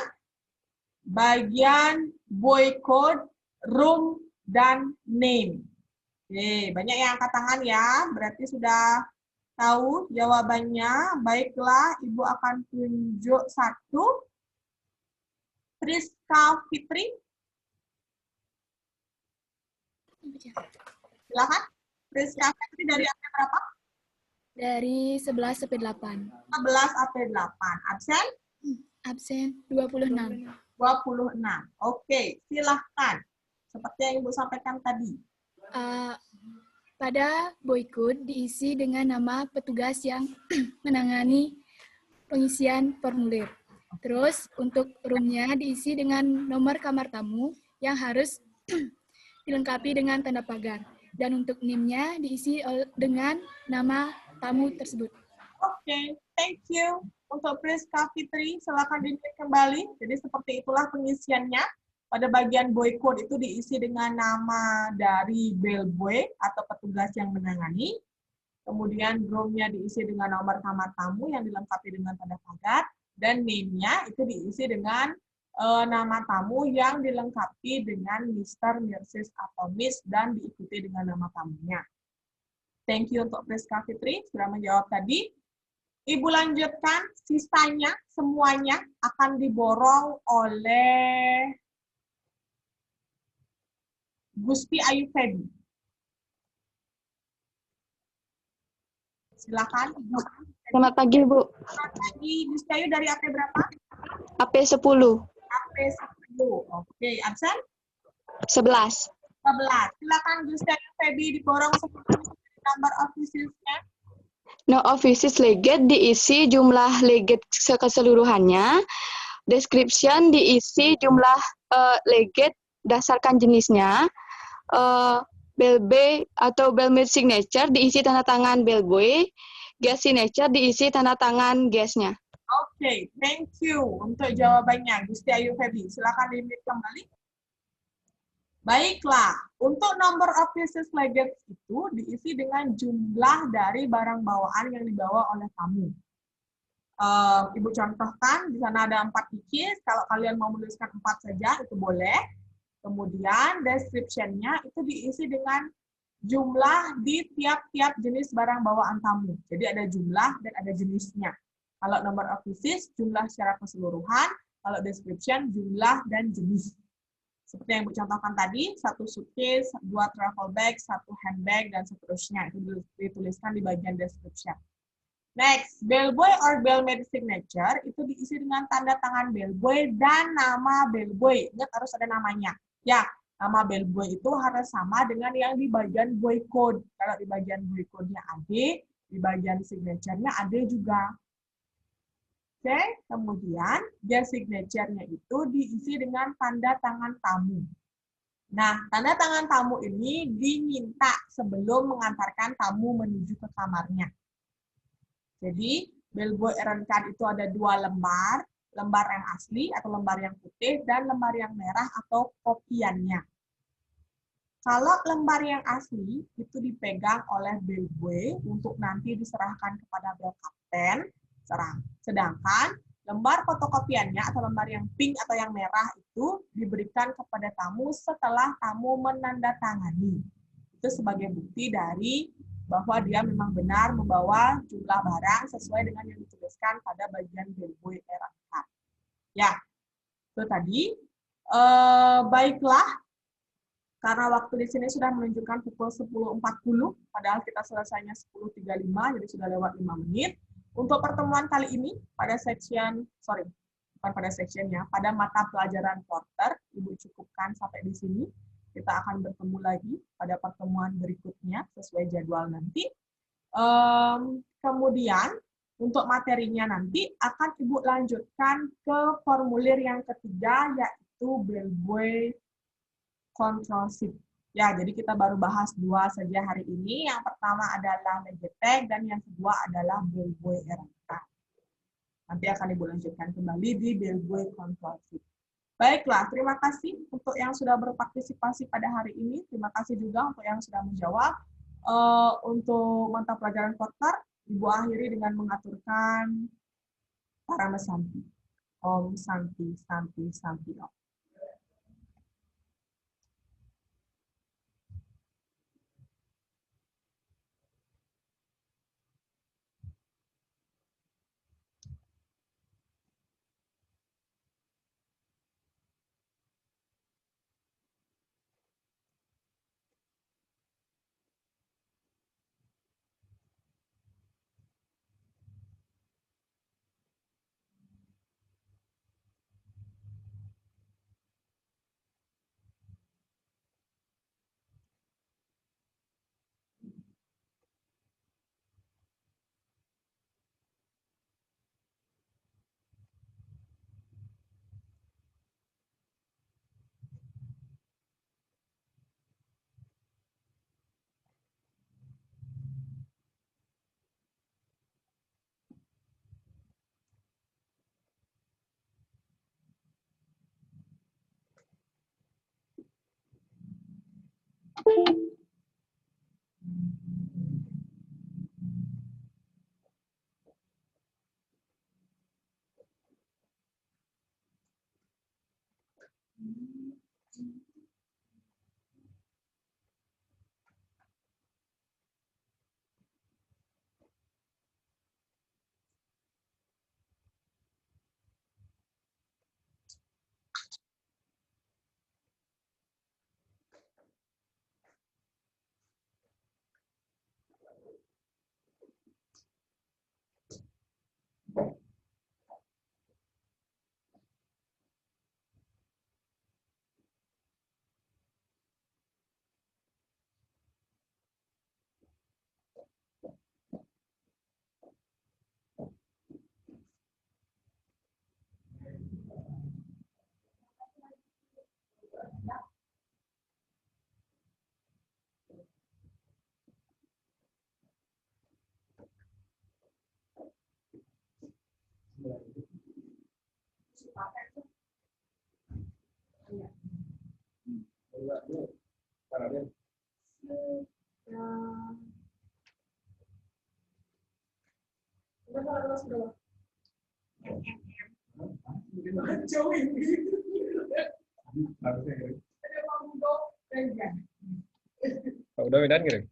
bagian boy code, room, dan name. Oke, banyak yang angkat tangan ya, berarti sudah tahu jawabannya. Baiklah, Ibu akan tunjuk satu. Priska Fitri. Silakan. Priska Fitri dari AP berapa? Dari 11 sampai 8. 11 AP8. Absen? Absen 26. 26. Oke, silahkan. Seperti yang Ibu sampaikan tadi. pada boykot diisi dengan nama petugas yang menangani pengisian formulir. Terus untuk roomnya diisi dengan nomor kamar tamu yang harus dilengkapi dengan tanda pagar. Dan untuk NIM-nya diisi dengan nama tamu tersebut. Oke, thank you. Untuk Priska Fitri, silakan dilihat kembali. Jadi seperti itulah pengisiannya. Pada bagian boykot itu diisi dengan nama dari bellboy atau petugas yang menangani. Kemudian room-nya diisi dengan nomor kamar tamu yang dilengkapi dengan tanda pagar. Dan name-nya itu diisi dengan nama tamu yang dilengkapi dengan Mr., Mrs., atau Miss dan diikuti dengan nama tamunya. Thank you untuk Priska Fitri sudah menjawab tadi. Ibu lanjutkan, sisanya semuanya akan diborong oleh Gusti Ayu Feby. Silakan. Selamat pagi, Bu. Selamat pagi. Gusti Ayu dari AP berapa? AP 10. AP 10. Oke, absen? 11. 11. Silakan Gusti Ayu Feby diborong number of visits-nya. No offices legate diisi jumlah legate keseluruhannya. Description diisi jumlah legate dasarkan jenisnya. Bellboy atau bellboy signature diisi tanda tangan bellboy. Guest signature diisi tanda tangan guestnya. Oke, thank you untuk jawabannya, Gusti Ayu Feby. Silakan di-mute kembali. Baiklah, untuk number of pieces luggage itu diisi dengan jumlah dari barang bawaan yang dibawa oleh tamu. Ibu contohkan, di sana ada 4 pieces. Kalau kalian mau menuliskan 4 saja, itu boleh. Kemudian description-nya itu diisi dengan jumlah di tiap-tiap jenis barang bawaan tamu. Jadi ada jumlah dan ada jenisnya. Kalau number of pieces, jumlah secara keseluruhan. Kalau description, jumlah dan jenis. Seperti yang Ibu contohkan tadi, 1 suitcase, 2 travel bag, 1 handbag, dan seterusnya. Itu dituliskan di bagian description. Next, bellboy or bellmaid signature itu diisi dengan tanda tangan bellboy dan nama bellboy. Ingat harus ada namanya. Ya, nama bellboy itu harus sama dengan yang di bagian boy code. Kalau di bagian boy code-nya AD, di bagian signature-nya AD juga. Oke, kemudian guest signature-nya itu diisi dengan tanda tangan tamu. Nah, tanda tangan tamu ini diminta sebelum mengantarkan tamu menuju ke kamarnya. Jadi, bellboy errand card itu ada 2 lembar, lembar yang asli atau lembar yang putih, dan lembar yang merah atau kopiannya. Kalau lembar yang asli itu dipegang oleh bellboy untuk nanti diserahkan kepada bell kapten, sedangkan lembar fotokopiannya atau lembar yang pink atau yang merah itu diberikan kepada tamu setelah tamu menandatangani. Itu sebagai bukti dari bahwa dia memang benar membawa jumlah barang sesuai dengan yang dituliskan pada bagian bellboy errand card. Ya, itu tadi. Baiklah, karena waktu di sini sudah menunjukkan pukul 10.40, padahal kita selesainya 10.35, jadi sudah lewat 5 menit. Untuk pertemuan kali ini, pada pada mata pelajaran Porter, Ibu cukupkan sampai di sini. Kita akan bertemu lagi pada pertemuan berikutnya sesuai jadwal nanti. Kemudian untuk materinya nanti akan Ibu lanjutkan ke formulir yang ketiga, yaitu bellboy control sheet. Ya, jadi kita baru bahas 2 saja hari ini. Yang pertama adalah legetech dan yang kedua adalah bellboy errand card. Nanti akan Ibu lanjutkan kembali di bellboy control sheet. Baiklah, terima kasih untuk yang sudah berpartisipasi pada hari ini. Terima kasih juga untuk yang sudah menjawab. Untuk mata pelajaran Porter, Ibu akhiri dengan mengaturkan Parama Santi. Om Santi, Santi, Santi, Om. Pak udah medan gitu.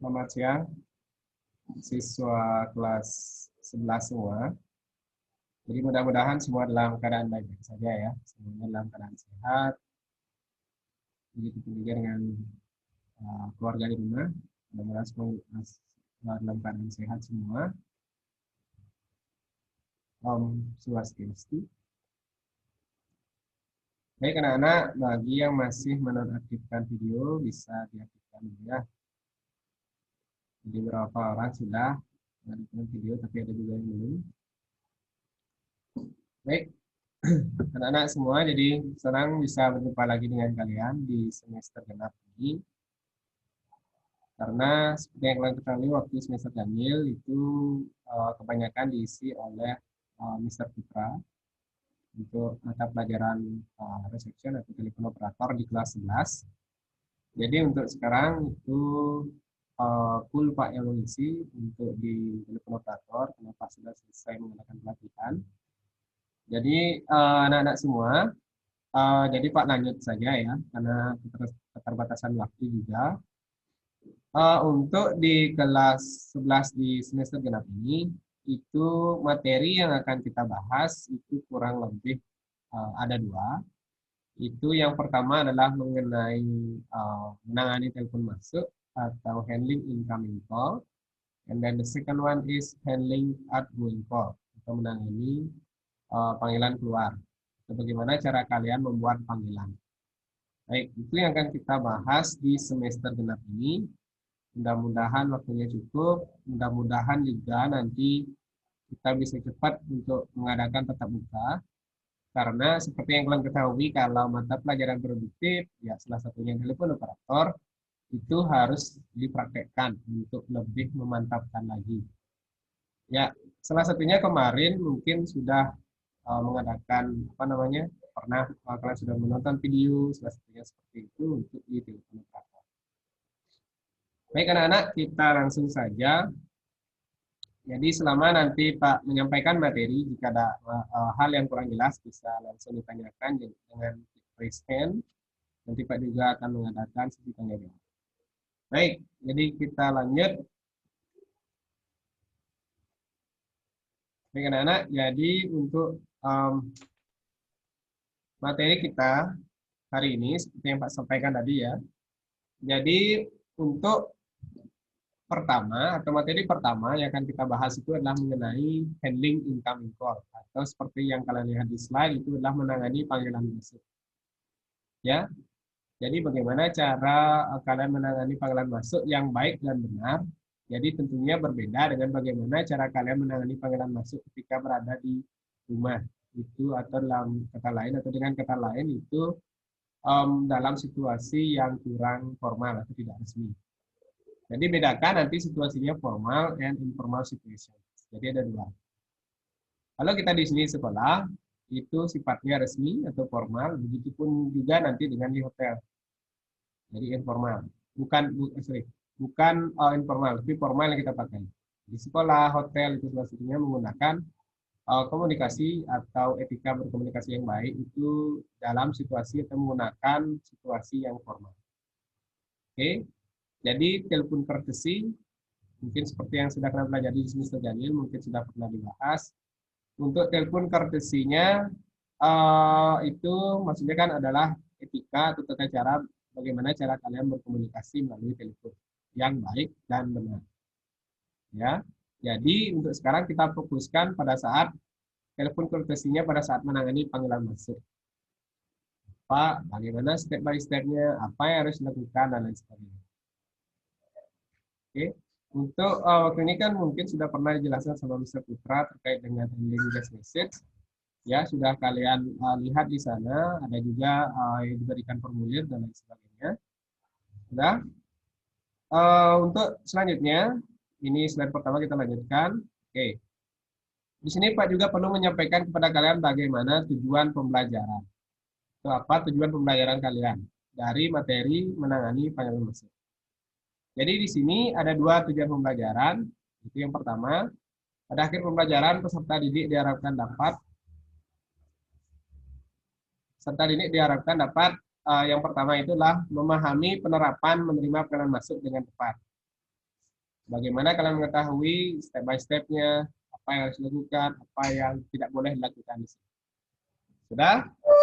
Selamat siang, siswa kelas 11 semua. Jadi mudah-mudahan semua dalam keadaan baik-baik saja ya, semuanya dalam keadaan sehat. Begitu juga dengan keluarga di rumah, mudah-mudahan semua dalam keadaan sehat semua. Om Swastiastu. Baik anak-anak, bagi yang masih menonaktifkan video bisa diaktifkan dulu ya. Jadi beberapa orang sudah menonton video, tapi ada juga yang belum. Baik, anak-anak semua, jadi senang bisa berjumpa lagi dengan kalian di semester genap ini. Karena seperti yang kalian ketahui, waktu semester Ganjil itu kebanyakan diisi oleh Mr. Putra untuk mata pelajaran reception atau telepon operator di kelas 11. Jadi untuk sekarang itu full Pak yang mengisi untuk di telepon operator, karena Pak sudah selesai mengadakan pelatihan. Jadi anak-anak semua, jadi Pak lanjut saja ya, karena keterbatasan waktu juga. Untuk di kelas 11 di semester genap ini, itu materi yang akan kita bahas itu kurang lebih ada dua. Itu yang pertama adalah mengenai menangani telepon masuk atau handling incoming call, and then the second one is handling outgoing call atau menangani panggilan keluar. Atau bagaimana cara kalian membuat panggilan. Baik, itu yang akan kita bahas di semester genap ini. Mudah-mudahan waktunya cukup, mudah-mudahan juga nanti kita bisa cepat untuk mengadakan tatap muka. Karena seperti yang kalian ketahui, kalau mata pelajaran produktif, ya salah satunya telepon operator, itu harus dipraktekkan untuk lebih memantapkan lagi. Ya, salah satunya kemarin mungkin sudah mengadakan, pernah kalian sudah menonton video, salah satunya seperti itu untuk di telepon operator. Baik anak-anak, kita langsung saja. Jadi selama nanti Pak menyampaikan materi, jika ada hal yang kurang jelas bisa langsung ditanyakan dengan raise hand Nanti Pak juga akan mengadakan sesi tanya jawab. Baik, jadi kita lanjut. Baik anak-anak, jadi untuk materi kita hari ini seperti yang Pak sampaikan tadi ya. Jadi untuk pertama atau materi pertama yang akan kita bahas itu adalah mengenai handling incoming call, atau seperti yang kalian lihat di slide itu adalah menangani panggilan masuk. Ya. Jadi bagaimana cara kalian menangani panggilan masuk yang baik dan benar. Jadi tentunya berbeda dengan bagaimana cara kalian menangani panggilan masuk ketika berada di rumah itu, atau dalam kata lain atau dengan kata lain itu dalam situasi yang kurang formal atau tidak resmi. Jadi bedakan nanti situasinya formal and informal situation. Jadi ada dua. Kalau kita di sini sekolah itu sifatnya resmi atau formal, begitupun juga nanti dengan di hotel. Jadi informal, bukan informal, tapi formal yang kita pakai. Di sekolah, hotel itu maksudnya menggunakan komunikasi atau etika berkomunikasi yang baik itu dalam situasi atau menggunakan situasi yang formal. Oke, jadi telepon courtesy mungkin seperti yang sudah kalian pelajari di semester Jamil, mungkin sudah pernah dibahas. Untuk telepon courtesy-nya itu maksudnya kan adalah etika atau tata cara bagaimana cara kalian berkomunikasi melalui telepon yang baik dan benar. Ya, jadi untuk sekarang kita fokuskan pada saat telepon courtesy-nya pada saat menangani panggilan masuk. Pak, bagaimana step by step-nya, apa yang harus dilakukan dan lain sebagainya. Oke, untuk waktu ini kan mungkin sudah pernah dijelaskan sama Mr. Putra terkait dengan handling guest message. Ya, sudah kalian lihat di sana, ada juga yang diberikan formulir dan lain sebagainya. Sudah. Untuk selanjutnya, ini slide pertama kita lanjutkan. Oke. Di sini Pak juga perlu menyampaikan kepada kalian bagaimana tujuan pembelajaran. Itu apa tujuan pembelajaran kalian dari materi menangani panggilan masuk. Jadi di sini ada dua tujuan pembelajaran. Itu yang pertama, pada akhir pembelajaran peserta didik diharapkan dapat yang pertama itulah memahami penerapan menerima panggilan masuk dengan tepat. Bagaimana kalian mengetahui step by step-nya, apa yang harus dilakukan, apa yang tidak boleh dilakukan di sini. Sudah?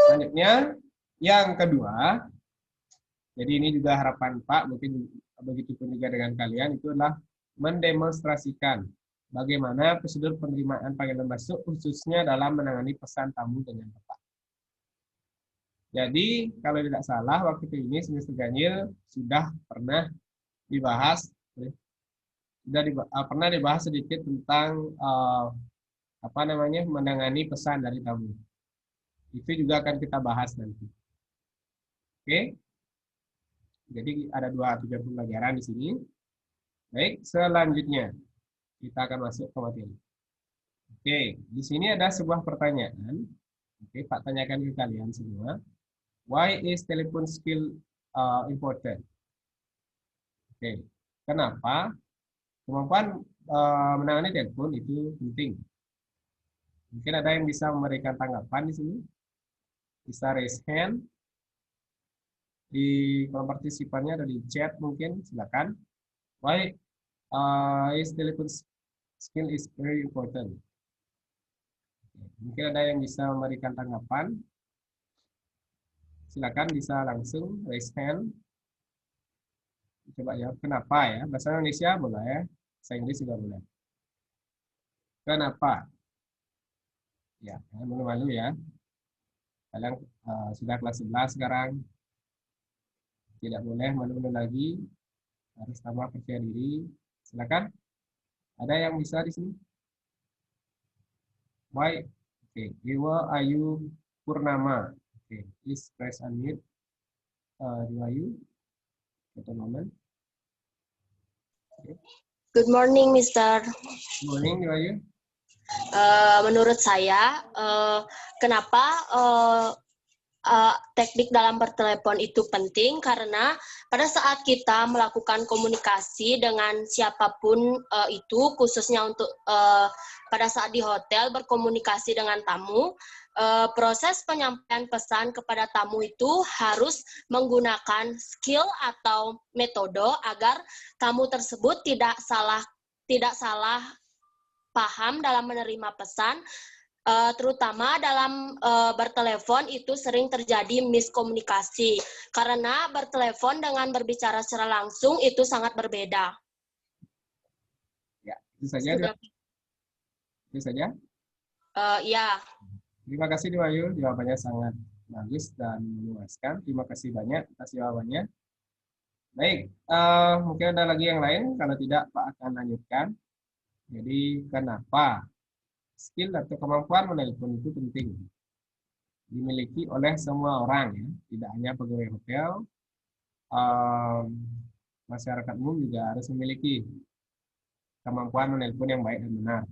Selanjutnya, yang kedua, jadi ini juga harapan Pak, mungkin begitu pun juga dengan kalian, itu adalah mendemonstrasikan bagaimana prosedur penerimaan panggilan masuk khususnya dalam menangani pesan tamu dengan tepat. Jadi, kalau tidak salah, waktu ini semester Ganjil sudah pernah dibahas, pernah dibahas sedikit tentang menangani pesan dari tamu. Itu juga akan kita bahas nanti. Oke? Jadi ada dua tujuan pembelajaran di sini. Baik, selanjutnya kita akan masuk ke materi. Oke, di sini ada sebuah pertanyaan. Oke, Pak tanyakan ke kalian semua. Why is telephone skill important? Oke, kenapa kemampuan menangani telepon itu penting? Mungkin ada yang bisa memberikan tanggapan di sini. Bisa raise hand. Di kolom partisipannya ada di chat mungkin, silakan. Why is telephone skill is very important? Mungkin ada yang bisa memberikan tanggapan. Silakan bisa langsung raise hand. Coba ya, kenapa ya? Bahasa Indonesia boleh, bahasa Inggris juga boleh. Kenapa? Ya, malu-malu ya. Kalian sudah kelas 11 sekarang. Tidak boleh malu-malu lagi. Harus tambah percaya diri. Silakan. Ada yang bisa di sini? Why? Oke, Dewa Ayu Purnama. Oke, please press unmute. Dewa Ayu. Satu moment. Good morning, Mr. Good morning, Dewa Ayu. Menurut saya, kenapa teknik dalam bertelepon itu penting karena pada saat kita melakukan komunikasi dengan siapapun itu, khususnya untuk pada saat di hotel berkomunikasi dengan tamu, proses penyampaian pesan kepada tamu itu harus menggunakan skill atau metode agar tamu tersebut tidak salah paham dalam menerima pesan, terutama dalam bertelepon itu sering terjadi miskomunikasi karena bertelepon dengan berbicara secara langsung itu sangat berbeda. Ya, itu saja. Itu saja. Ya. Terima kasih Diwayu, jawabannya sangat bagus dan memuaskan. Terima kasih banyak atas jawabannya. Baik, mungkin ada lagi yang lain. Kalau tidak, Pak akan lanjutkan. Jadi, kenapa skill atau kemampuan menelpon itu penting? Dimiliki oleh semua orang, ya. Tidak hanya pegawai hotel, masyarakat umum juga harus memiliki kemampuan menelpon yang baik dan benar.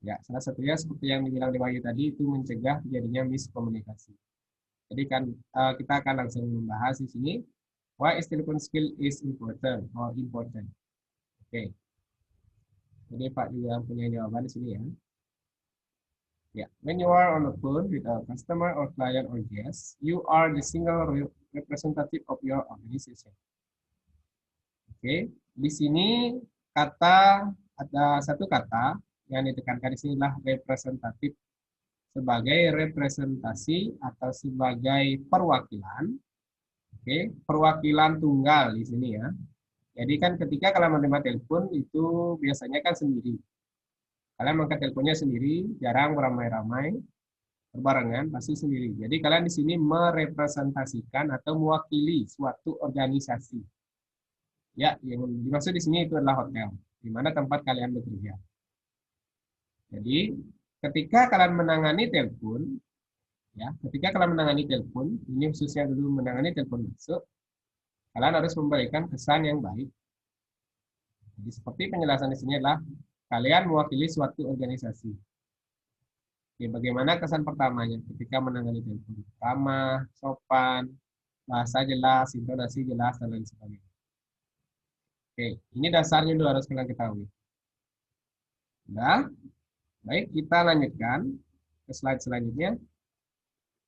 Ya, salah satunya seperti yang dibilang Diwayu tadi itu mencegah terjadinya miskomunikasi. Jadi kan kita akan langsung membahas di sini why is telephone skill is important or important. Oke. Jadi Pak juga punya jawaban di sini ya. Ya, when you are on the phone with a customer or client or guest, you are the single representative of your organization. Oke, di sini ada satu kata yang ditekankan di sini adalah representatif, sebagai representasi atau sebagai perwakilan. Oke, perwakilan tunggal di sini ya. Jadi kan ketika kalian menerima telepon itu biasanya kan sendiri. Kalian mengangkat teleponnya sendiri, jarang beramai-ramai, berbarengan, pasti sendiri. Jadi kalian di sini merepresentasikan atau mewakili suatu organisasi. Ya, yang dimaksud di sini itu adalah hotel, di mana tempat kalian bekerja. Jadi, ketika kalian menangani telepon, ya, ini khususnya dulu menangani telepon masuk, kalian harus memberikan kesan yang baik. Jadi, seperti penjelasan di sini adalah kalian mewakili suatu organisasi. Oke, bagaimana kesan pertamanya ketika menangani telepon? Ramah, sopan, bahasa jelas, intonasi jelas, dan lain sebagainya. Oke, ini dasarnya dulu harus kalian ketahui. Nah, baik, kita lanjutkan ke slide selanjutnya.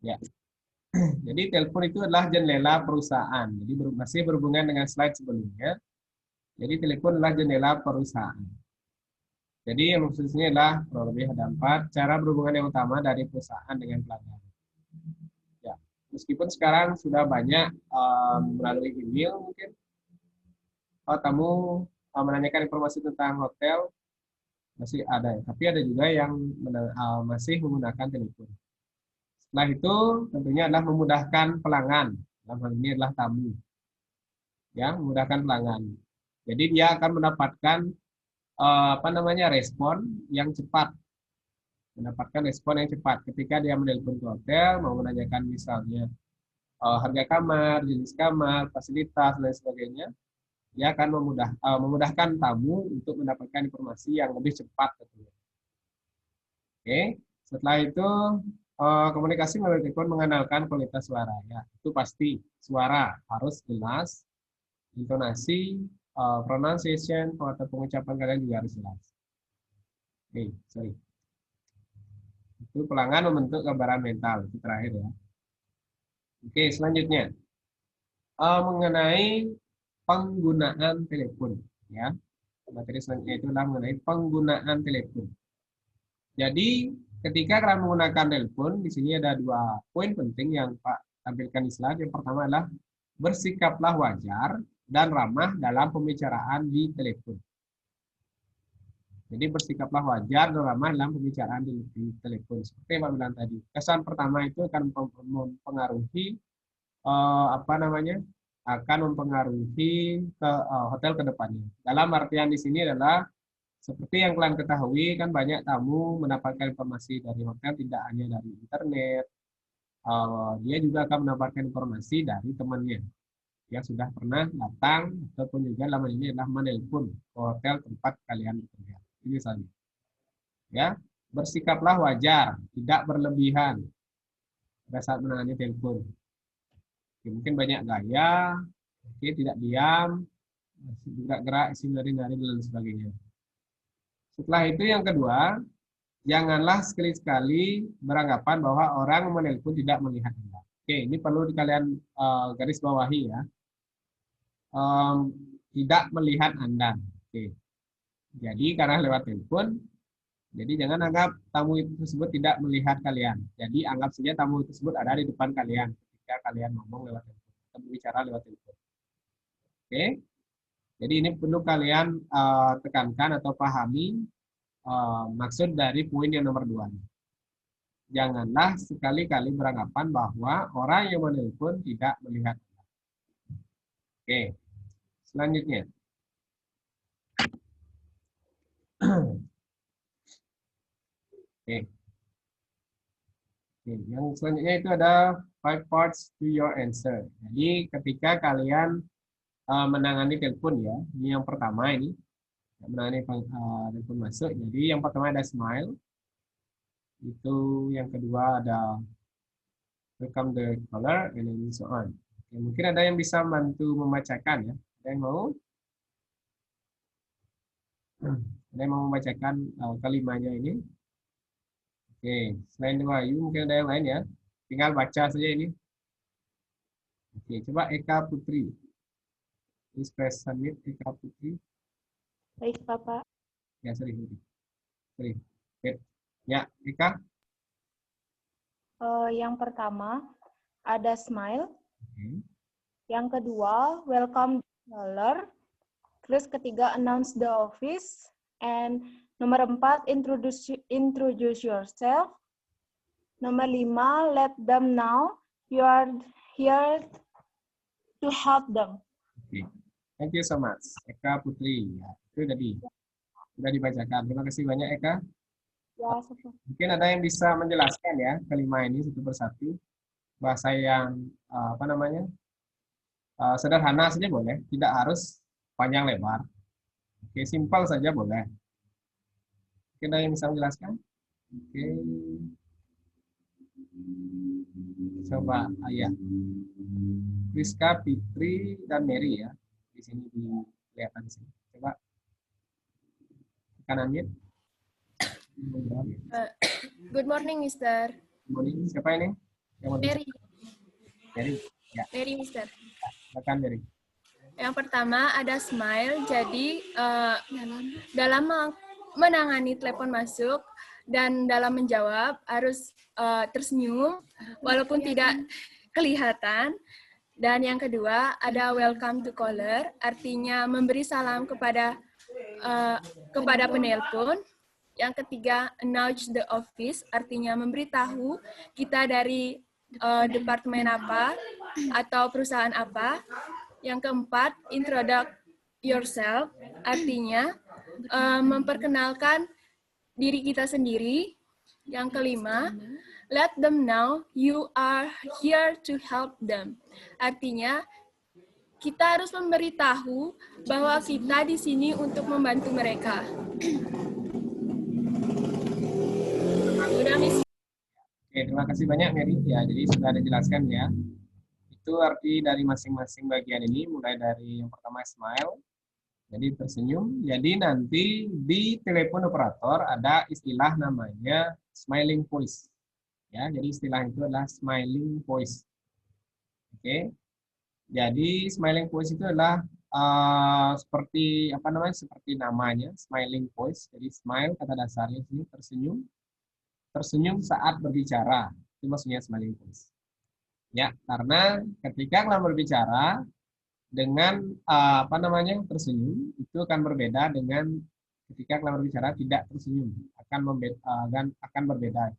Ya. Jadi telepon itu adalah jendela perusahaan. Jadi masih berhubungan dengan slide sebelumnya. Jadi telepon adalah jendela perusahaan. Jadi yang maksudnya adalah kurang lebih ada 4 cara berhubungan yang utama dari perusahaan dengan pelanggan. Ya, meskipun sekarang sudah banyak melalui email mungkin, tamu menanyakan informasi tentang hotel. Masih ada, tapi ada juga yang masih menggunakan telepon. Setelah itu tentunya adalah memudahkan pelanggan. Dalam hal ini adalah tamu. Ya, memudahkan pelanggan. Jadi dia akan mendapatkan respon yang cepat. Mendapatkan respon yang cepat ketika dia menelpon ke hotel, mau menanyakan misalnya harga kamar, jenis kamar, fasilitas, dan sebagainya. Dia akan memudahkan tamu untuk mendapatkan informasi yang lebih cepat. Oke, setelah itu komunikasi melalui telepon mengandalkan kualitas suara. Ya, itu pasti suara harus jelas, intonasi, pronunciation atau pengucapan kalian juga harus jelas. Oke, sorry. Itu pelanggan membentuk gambaran mental, itu terakhir ya. Oke, selanjutnya mengenai penggunaan telepon, ya. Materi selanjutnya itu adalah mengenai penggunaan telepon. Jadi, ketika kalian menggunakan telepon, di sini ada 2 poin penting yang Pak tampilkan di slide. Yang pertama adalah bersikaplah wajar dan ramah dalam pembicaraan di telepon. Jadi, bersikaplah wajar dan ramah dalam pembicaraan di telepon. Seperti yang Pak bilang tadi, kesan pertama itu akan mempengaruhi akan mempengaruhi ke hotel ke depannya. Dalam artian di sini adalah seperti yang kalian ketahui kan banyak tamu mendapatkan informasi dari hotel tidak hanya dari internet, dia juga akan mendapatkan informasi dari temannya yang sudah pernah datang ataupun juga dalam ini adalah menelpon ke hotel tempat kalian bekerja. Ini misalnya, ya, bersikaplah wajar, tidak berlebihan. pada saat menangani telepon. Oke, mungkin banyak gaya, oke, tidak diam, gerak-gerak, isi nari-nari, dan sebagainya. Setelah itu yang kedua, janganlah sekali-sekali beranggapan bahwa orang menelpon tidak melihat Anda. Oke, ini perlu kalian garis bawahi ya. Tidak melihat Anda. Oke. Jadi karena lewat telepon, jadi jangan anggap tamu itu tersebut tidak melihat kalian. Jadi anggap saja tamu tersebut ada di depan kalian ketika kalian ngomong lewat telepon atau berbicara lewat telepon. Oke. Jadi ini perlu kalian tekankan atau pahami maksud dari poin yang nomor 2. Janganlah sekali-kali beranggapan bahwa orang yang menelpon tidak melihat. Oke, selanjutnya. Oke. Yang selanjutnya itu ada 5 parts to your answer. Jadi ketika kalian menangani telepon ya, ini yang pertama ini. Menangani telepon masuk. Jadi yang pertama ada smile. Itu yang kedua ada welcome the caller, and then so on. Oke, mungkin ada yang bisa bantu membacakan ya. Ada yang mau? Ada yang mau membacakan kalimanya ini? Oke, selain Wahyu mungkin ada yang lain ya. Tinggal baca saja ini. Oke, coba Eka Putri. Please press submit, Eka Putri. Baik, Bapak. Ya, sorry. Oke. Ya, Eka. Yang pertama, ada smile. Okay. Yang kedua, welcome caller. Terus ketiga, announce the office. And nomor 4, introduce yourself. Nomor 5, let them know you are here to help them. Okay. Thank you so much, Eka Putri. Ya, itu tadi sudah dibacakan. Terima kasih banyak, Eka. Ya, mungkin ada yang bisa menjelaskan ya kelima ini satu persatu. Bahasa yang sederhana saja boleh, tidak harus panjang lebar. Oke, simpel saja boleh. Mungkin ada yang bisa menjelaskan? Oke. Coba Ayah. Rizka, Fitri, dan Mary ya. Di sini kelihatan di sini. Coba tekan unmute. Good morning, Mister. Good morning. Siapa ini? Mary. Mary. Ya. Mary, Mister. Silakan, Mary. Yang pertama ada smile. Jadi dalam menangani telepon masuk dan dalam menjawab harus tersenyum walaupun tidak kelihatan. Dan yang kedua ada welcome to caller. Artinya memberi salam kepada penelpon. Yang ketiga, announce the office, artinya memberitahu kita dari departemen apa atau perusahaan apa. Yang keempat, introduce yourself, artinya memperkenalkan diri kita sendiri. Yang kelima, let them know you are here to help them, artinya kita harus memberitahu bahwa kita di sini untuk membantu mereka. Oke, terima kasih banyak Mary. Ya, jadi sudah dijelaskan ya. Itu arti dari masing-masing bagian ini, mulai dari yang pertama smile, jadi tersenyum. Jadi nanti di telepon operator ada istilah namanya smiling voice. Ya, jadi istilah itu adalah smiling voice. Oke. Jadi smiling voice itu adalah seperti seperti namanya, smiling voice. Jadi smile kata dasarnya ini tersenyum. Tersenyum saat berbicara, itu maksudnya smiling voice. Ya, karena ketika kalian berbicara dengan tersenyum, itu akan berbeda dengan ketika kalian berbicara tidak tersenyum, akan berbeda.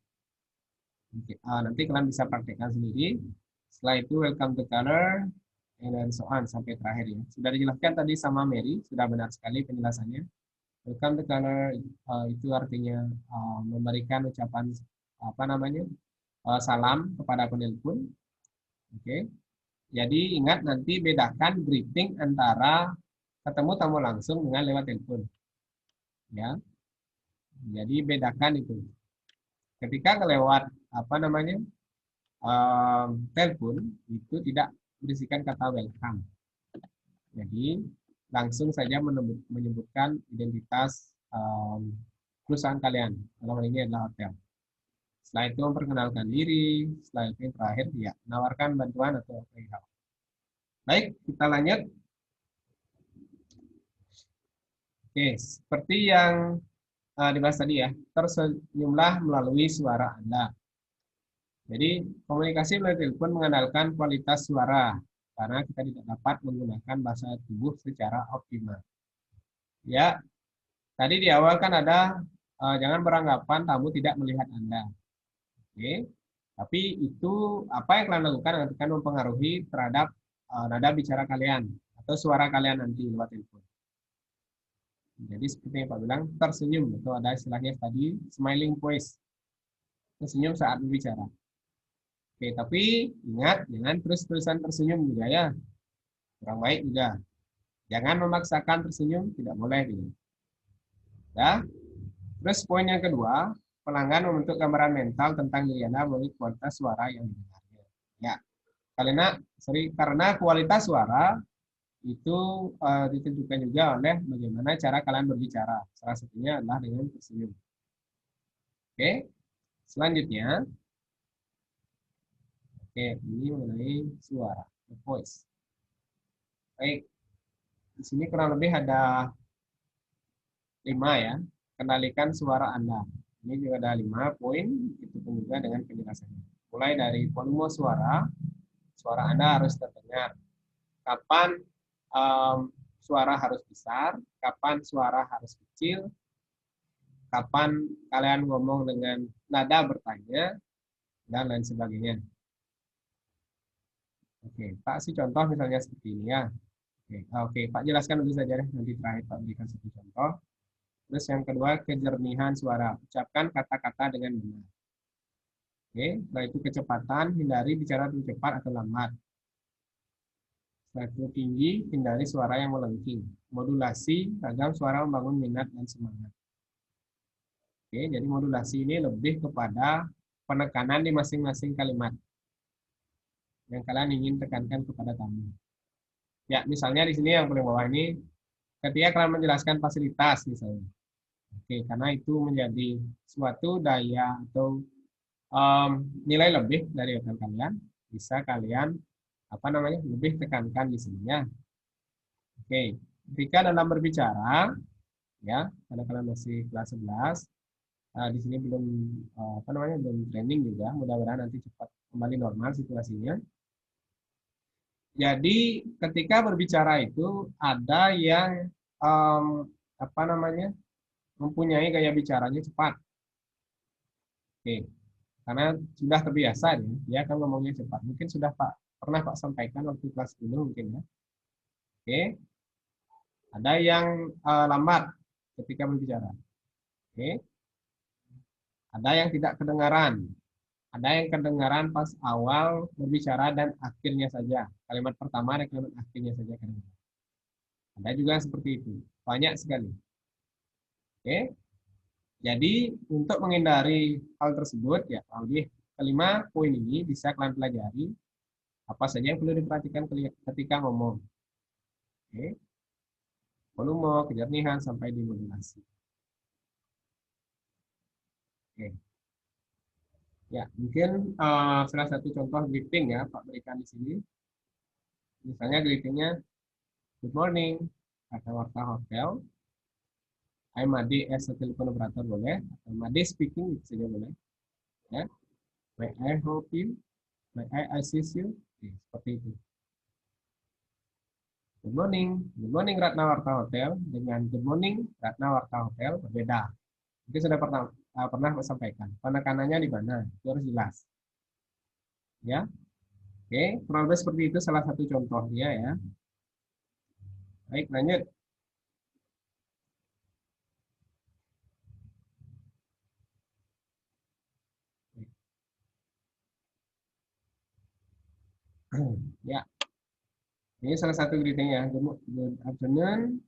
Nanti kalian bisa praktekkan sendiri. Setelah itu welcome to caller, and then so on sampai terakhir ya. Sudah dijelaskan tadi sama Mary, sudah benar sekali penjelasannya. Welcome to caller itu artinya memberikan ucapan salam kepada penelpon. Oke. Jadi ingat nanti bedakan greeting antara ketemu tamu langsung dengan lewat telepon. Ya. Jadi bedakan itu. Ketika kelewat telepon itu tidak berisikan kata welcome. Jadi langsung saja menyebutkan identitas perusahaan kalian. Dalam hal ini adalah hotel. Setelah itu memperkenalkan diri, setelah itu yang terakhir ya menawarkan bantuan atau apa. Baik, kita lanjut. Oke, seperti yang dibahas tadi ya, tersenyumlah melalui suara Anda. Jadi komunikasi melalui telepon mengandalkan kualitas suara karena kita tidak dapat menggunakan bahasa tubuh secara optimal. Ya, tadi di awal kan ada jangan beranggapan tamu tidak melihat Anda. Oke, tapi itu apa yang kalian lakukan akan mempengaruhi terhadap nada bicara kalian atau suara kalian nanti lewat telepon. Jadi seperti yang Pak bilang, tersenyum atau ada istilahnya tadi smiling voice, tersenyum saat berbicara. Oke, tapi ingat jangan terus-terusan tersenyum juga ya, kurang baik juga. Jangan memaksakan tersenyum, tidak boleh gitu. Ya. Terus poin yang kedua, pelanggan membentuk gambaran mental tentang diri Anda melalui kualitas suara yang didengarnya. Ya, karena kualitas suara itu ditentukan juga oleh bagaimana cara kalian berbicara. Salah satunya adalah dengan tersenyum. Oke, selanjutnya, oke, ini mengenai suara, the voice. Baik, di sini kurang lebih ada 5 ya. Kendalikan suara Anda. Ini juga ada 5 poin, itu pun juga dengan penjelasannya. Mulai dari volume suara Anda harus terdengar. Kapan suara harus besar, kapan suara harus kecil, kapan kalian ngomong dengan nada bertanya, dan lain sebagainya. Oke, Pak kasih contoh misalnya seperti ini ya. Oke, Pak jelaskan dulu saja deh, nanti terakhir Pak berikan satu contoh. Terus yang kedua, kejernihan suara. Ucapkan kata-kata dengan benar. Oke, setelah itu kecepatan, hindari bicara terlalu cepat atau lambat. Setelah itu tinggi, hindari suara yang melengking. Modulasi, ragam suara membangun minat dan semangat. Oke, jadi modulasi ini lebih kepada penekanan di masing-masing kalimat yang kalian ingin tekankan kepada tamu. Ya, misalnya di sini yang paling bawah ini, ketika kalian menjelaskan fasilitas misalnya. Oke, karena itu menjadi suatu daya atau nilai lebih dari hotel kalian, bisa kalian lebih tekankan di sininya. Oke, ketika dalam berbicara, ya, karena kalian masih kelas 11, di sini belum belum training juga, mudah-mudahan nanti cepat kembali normal situasinya. Jadi ketika berbicara itu ada yang mempunyai gaya bicaranya cepat. Oke, karena sudah terbiasa dia akan ngomongnya cepat. Mungkin sudah pernah Pak sampaikan waktu kelas 10 mungkin ya. Oke, ada yang lambat ketika berbicara. Oke, ada yang tidak kedengaran. Ada yang kedengaran pas awal berbicara dan akhirnya saja. Kalimat pertama dan kalimat akhirnya saja kedengaran. Ada juga yang seperti itu. Banyak sekali. Oke. Jadi untuk menghindari hal tersebut ya lebih kelima poin ini bisa kalian pelajari apa saja yang perlu diperhatikan ketika ngomong. Oke. Volume, kejernihan sampai di modulasi. Oke. Ya, mungkin salah satu contoh greeting ya Pak berikan di sini. Misalnya greetingnya, good morning, kata-kata hotel. I'm Made as a telepon operator boleh, atau Made speaking itu saja boleh. Ya, may I help you, may I assist you, seperti itu. Good morning Ratna Warta Hotel dengan good morning Ratna Warta Hotel berbeda. Mungkin sudah pernah sampaikan. Penekanannya di mana? Itu harus jelas. Ya. Oke, kurang lebih seperti itu salah satu contohnya ya. Baik, lanjut. Ya. Ini salah satu greetingnya. Good afternoon.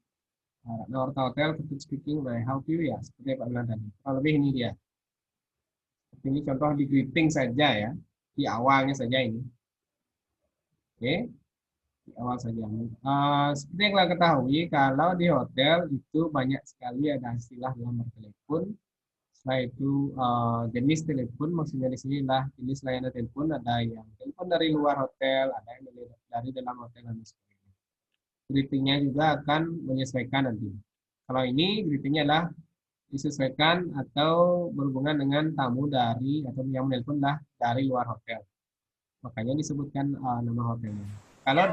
Ratna Hotel, speaking, may I help you? Ya, seperti Pak bilang tadi. Kalau lebih ini dia. Ini contoh di greeting saja ya. di awalnya saja ini. Oke, di awal saja. Seperti yang kita ketahui, kalau di hotel itu banyak sekali ada istilah nomor telepon. Setelah itu jenis telepon, maksudnya di sini lah jenis layanan telepon, ada yang telepon dari luar hotel, ada yang dari dalam hotel dan sebagainya. Greetingnya juga akan menyesuaikan nanti. Kalau ini greetingnya adalah disesuaikan atau berhubungan dengan tamu dari atau yang menelpon lah dari luar hotel. Makanya disebutkan nama hotelnya. Kalau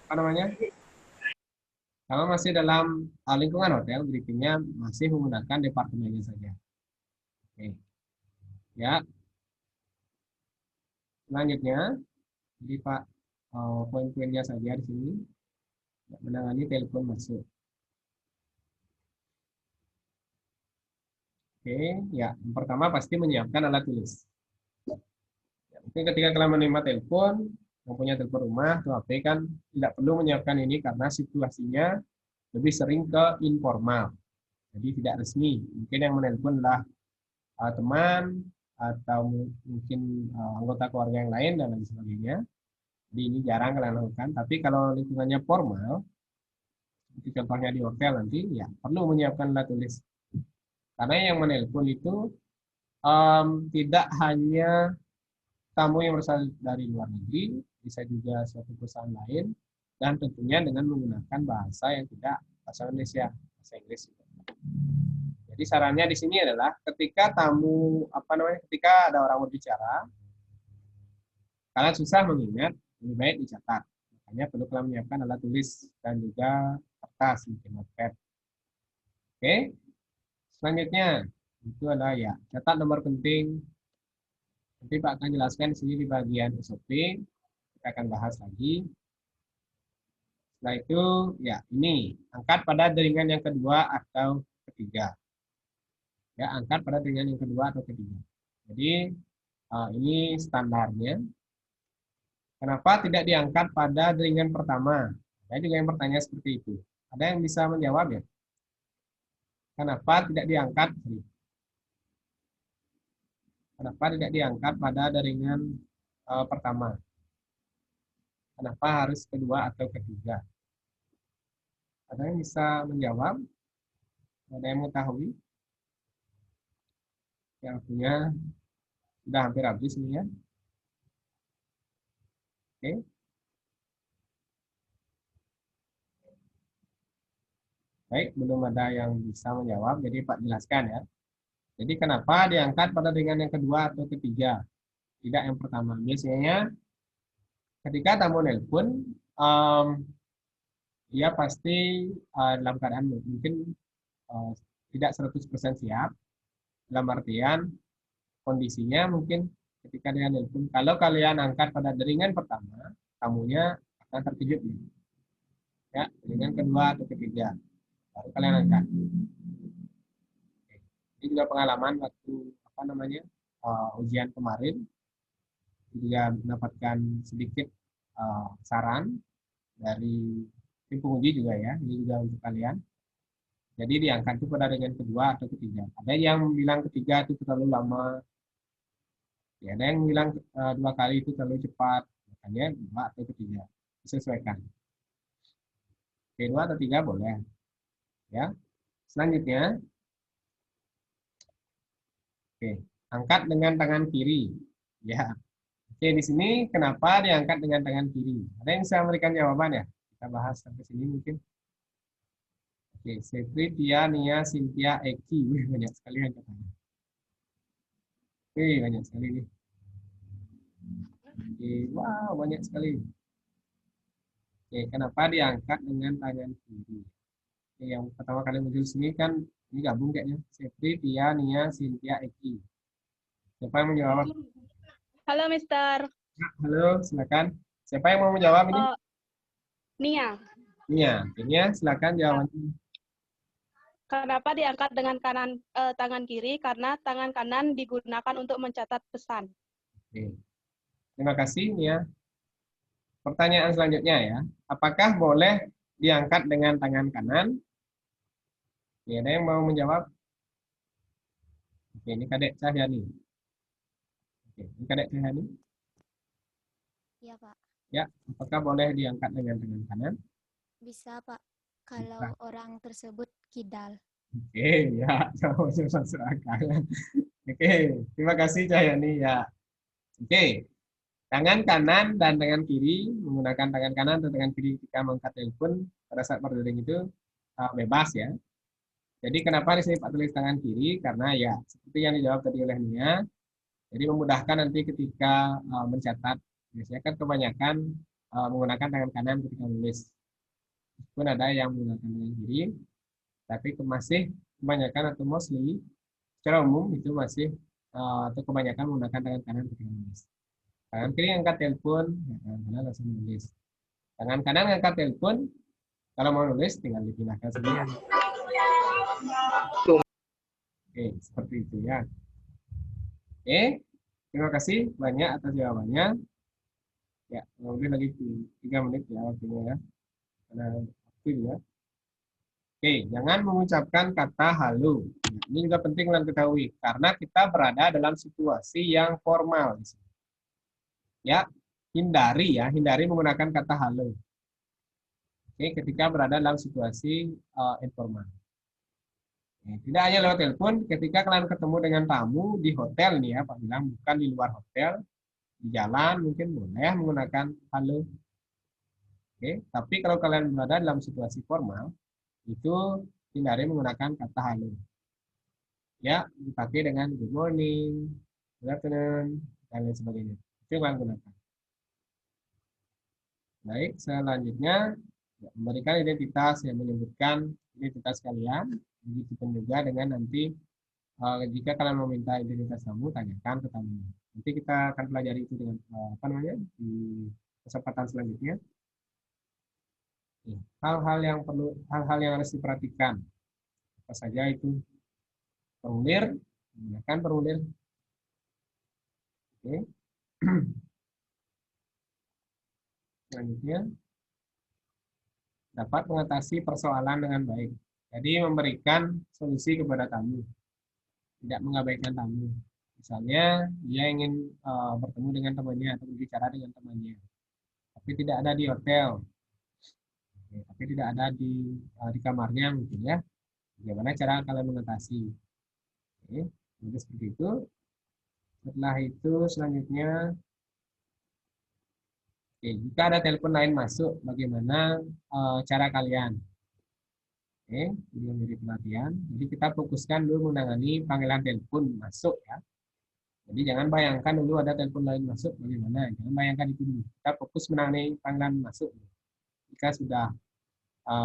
apa namanya? Kalau masih dalam lingkungan hotel, greetingnya masih menggunakan departemennya saja. Oke. Ya. Selanjutnya, jadi Pak, poin-poinnya saja di sini. Menangani telepon masuk. Oke, ya. Yang pertama pasti menyiapkan alat tulis. Ya, mungkin ketika kalian menerima telepon, yang punya telepon rumah atau HP kan tidak perlu menyiapkan ini karena situasinya lebih sering ke informal. Jadi tidak resmi. Mungkin yang menelpon adalah teman atau mungkin anggota keluarga yang lain dan lain sebagainya. Jadi ini jarang kalian lakukan. Tapi kalau lingkungannya formal, seperti contohnya di hotel nanti, ya perlu menyiapkan alat tulis. Karena yang menelpon itu tidak hanya tamu yang berasal dari luar negeri, bisa juga suatu perusahaan lain, dan tentunya dengan menggunakan bahasa yang tidak bahasa Indonesia, bahasa Inggris. Jadi sarannya di sini adalah ketika ketika ada orang berbicara, kalian susah mengingat, lebih baik dicatat. Makanya perlu kalian menyiapkan alat tulis dan juga kertas, mungkin notepad. Oke. Selanjutnya itu adalah ya catat nomor penting. Nanti Pak akan jelaskan di sini di bagian SOP. Kita akan bahas lagi. Setelah itu, ya ini angkat pada jaringan yang kedua atau ketiga. Ya, angkat pada jaringan yang kedua atau ketiga. Jadi ini standarnya. Kenapa tidak diangkat pada jaringan pertama? Saya juga yang bertanya seperti itu. Ada yang bisa menjawab ya? Kenapa tidak diangkat? Kenapa tidak diangkat pada jaringan pertama? Kenapa harus kedua atau ketiga? Ada yang bisa menjawab? Ada yang mengetahui? Yang punya sudah hampir habis ini ya. Oke. Baik, belum ada yang bisa menjawab, jadi Pak jelaskan ya. Jadi kenapa diangkat pada jaringan yang kedua atau ketiga? Tidak yang pertama. Biasanya ketika tamu nelpon, dia pasti dalam keadaan mungkin tidak 100% siap. Dalam artian kondisinya mungkin ketika dia nelpon, kalau kalian angkat pada jaringan pertama, tamunya akan terkejut. Ya, jaringan kedua atau ketiga, baru kalian angkat. Ini juga pengalaman waktu ujian kemarin, juga mendapatkan sedikit saran dari tim penguji juga ya, ini juga untuk kalian. Jadi diangkat itu pada jaringan kedua atau ketiga. Ada yang bilang ketiga itu terlalu lama, ya, ada yang bilang 2 kali itu terlalu cepat, makanya 2 atau ketiga disesuaikan. Oke, 2 atau 3 boleh. Ya. Selanjutnya, oke, angkat dengan tangan kiri. Ya. Oke, di sini kenapa diangkat dengan tangan kiri? Ada yang bisa memberikan jawaban ya? Kita bahas sampai sini mungkin. Oke, Sepri, Tia, Nia, Cynthia, Eki. Banyak sekali yang katanya. Oke, banyak sekali nih. Oke, wow, banyak sekali. Oke, kenapa diangkat dengan tangan kiri? Oke, yang pertama kali muncul sini kan, ini gabung kayaknya. Sepri, Tia, Nia, Cynthia, Eki. Siapa yang menjawab? Halo, Mister. Halo, silakan. Siapa yang mau menjawab ini? Nia. Nia, silakan jawabannya. Kenapa diangkat dengan tangan kiri? Karena tangan kanan digunakan untuk mencatat pesan. Oke. Terima kasih, Nia. Pertanyaan selanjutnya ya. Apakah boleh diangkat dengan tangan kanan? Ya, ada yang mau menjawab? Oke, ini Kadek Cahyani. Oke, ini Kadek Cahyani. Iya, Pak. Ya, apakah boleh diangkat dengan tangan kanan? Bisa, Pak. Kalau orang tersebut kidal. Oke, ya, jawabannya masuk akal. Oke, terima kasih Cahyani ya. Oke, tangan kanan dan tangan kiri, menggunakan tangan kanan atau tangan kiri ketika mengangkat telepon pada saat berdering itu bebas ya. Jadi kenapa di sini Pak tulis tangan kiri? Karena ya seperti yang dijawab tadi oleh Nia, jadi memudahkan nanti ketika mencatat. Biasanya kan kebanyakan menggunakan tangan kanan ketika menulis. Meskipun ada yang menggunakan tangan kiri, tapi masih kebanyakan atau mostly secara umum itu masih atau kebanyakan menggunakan tangan kanan ketika menulis. Tangan kiri angkat telepon, ya, tangan kanan langsung menulis. Tangan kanan angkat telepon, kalau mau nulis tinggal dipindahkan saja. Oke, seperti itu ya. Oke, terima kasih banyak atas jawabannya. Ya, mungkin lagi 3 menit ya waktunya ya. Karena waktu ya. Oke, jangan mengucapkan kata halo. Nah, ini juga penting kalian ketahui karena kita berada dalam situasi yang formal. Ya, hindari menggunakan kata halo. Oke, ketika berada dalam situasi informal. Tidak hanya lewat telepon, ketika kalian ketemu dengan tamu di hotel nih ya, Pak bilang bukan di luar hotel, di jalan mungkin boleh menggunakan halo. Oke, tapi kalau kalian berada dalam situasi formal, itu hindari menggunakan kata halo. Ya, dipakai dengan good morning, good afternoon, dan lain sebagainya. Itu yang kalian gunakan. Baik, selanjutnya memberikan identitas yang menyebutkan identitas kalian. Begitupun juga dengan nanti jika kalian meminta identitas tamu, tanyakan ke tamu. Nanti kita akan pelajari itu dengan di kesempatan selanjutnya. Hal-hal yang harus diperhatikan. Apa saja itu? Formulir, menggunakan formulir. Oke. Selanjutnya, dapat mengatasi persoalan dengan baik. Jadi memberikan solusi kepada tamu, tidak mengabaikan tamu. Misalnya dia ingin bertemu dengan temannya atau berbicara dengan temannya, tapi tidak ada di hotel, tapi tidak ada di kamarnya mungkin ya. Bagaimana cara kalian mengatasi? Oke, jadi seperti itu. Setelah itu selanjutnya, oke, jika ada telepon lain masuk, bagaimana cara kalian? Oke, ini menjadi pelatihan. Jadi kita fokuskan dulu menangani panggilan telepon masuk ya. Jadi jangan bayangkan dulu ada telepon lain masuk bagaimana. Jangan bayangkan itu dulu. Kita fokus menangani panggilan masuk. Jika sudah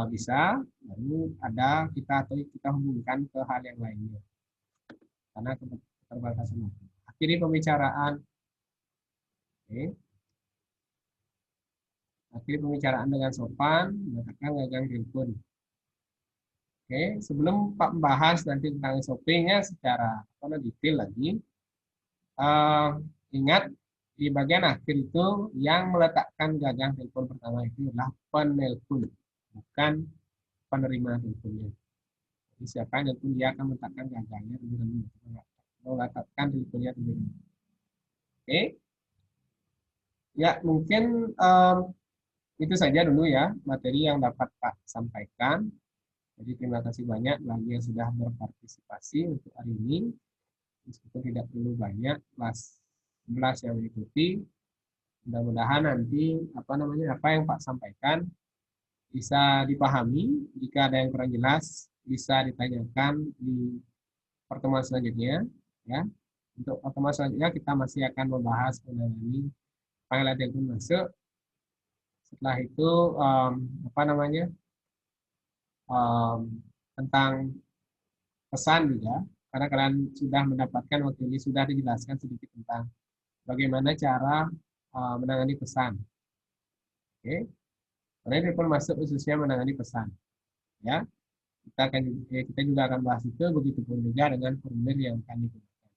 bisa, lalu ada kita hubungkan ke hal yang lainnya. Karena keterbatasan waktu. Akhiri pembicaraan. Oke. Akhiri pembicaraan dengan sopan, mengatakan gagang telepon. Oke, sebelum Pak membahas nanti tentang SOP-nya secara detail lagi, ingat di bagian akhir itu yang meletakkan gagang telepon pertama itu adalah penelpon, bukan penerima teleponnya. Jadi siapa yang telepon dia akan meletakkan gagangnya terlebih dahulu, meletakkan teleponnya terlebih dahulu. Oke, ya mungkin itu saja dulu ya materi yang dapat Pak sampaikan. Jadi terima kasih banyak bagi yang sudah berpartisipasi untuk hari ini. Meskipun tidak perlu banyak, kelas 11 yang mengikuti. Mudah-mudahan nanti apa yang Pak sampaikan bisa dipahami. Jika ada yang kurang jelas, bisa ditanyakan di pertemuan selanjutnya. Ya, untuk pertemuan selanjutnya kita masih akan membahas mengenai panggilan telepon masuk. Setelah itu tentang pesan juga, karena kalian sudah mendapatkan waktu ini sudah dijelaskan sedikit tentang bagaimana cara menangani pesan. Oke, karena telepon masuk khususnya menangani pesan. Ya, kita juga akan bahas itu, begitupun juga dengan formulir yang akan digunakan.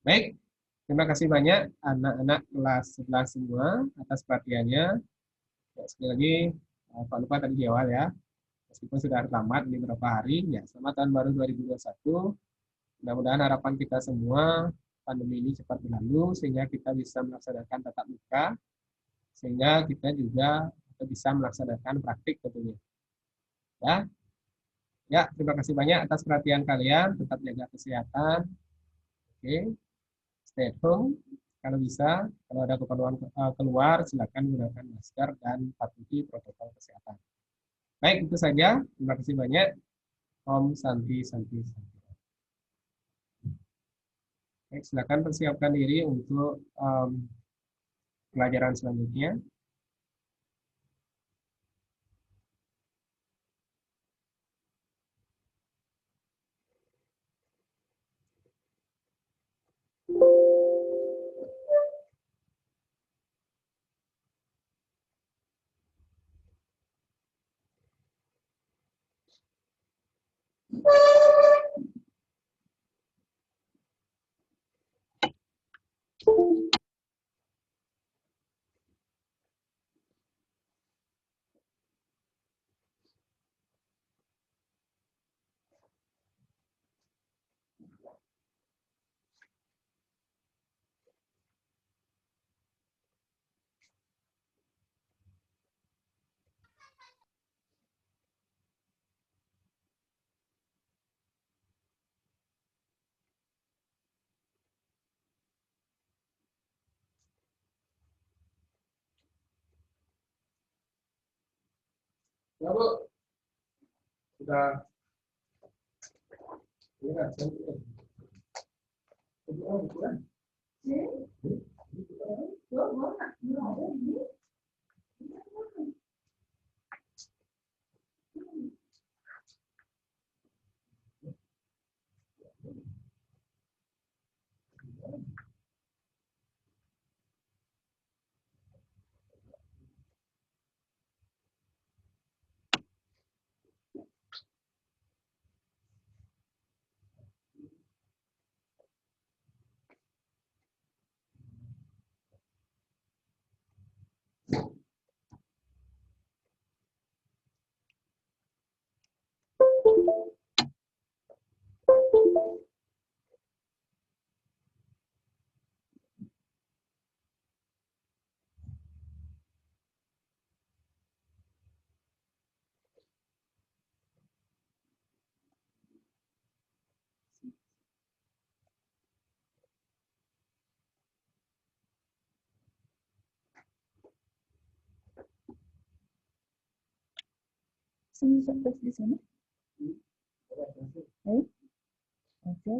Baik, terima kasih banyak anak-anak kelas 11 semua atas perhatiannya. Ya, sekali lagi, Pak lupa tadi di awal ya. Meskipun sudah terlambat di beberapa hari, ya selamat tahun baru 2021. Mudah-mudahan harapan kita semua pandemi ini cepat berlalu sehingga kita bisa melaksanakan tatap muka, sehingga kita juga bisa melaksanakan praktik tentunya. Ya, ya, terima kasih banyak atas perhatian kalian. Tetap jaga kesehatan. Oke, stay at home. Kalau bisa, kalau ada keperluan keluar, silakan gunakan masker dan patuhi protokol kesehatan. Baik, itu saja. Terima kasih banyak. Om Santi Santi Santi. Baik, silakan persiapkan diri untuk pelajaran selanjutnya. Ya, Bu. Sudah. Ya, Sini sampai di sini. Oke.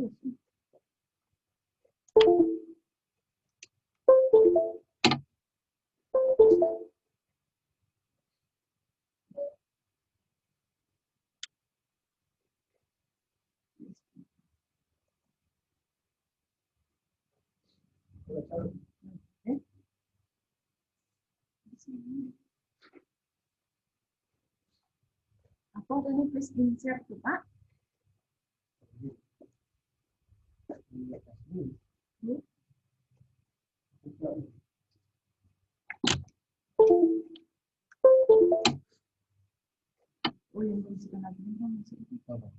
Apa adanya please insert tuh, Pak? Oh, yang bersihkan lagi kan maksudnya.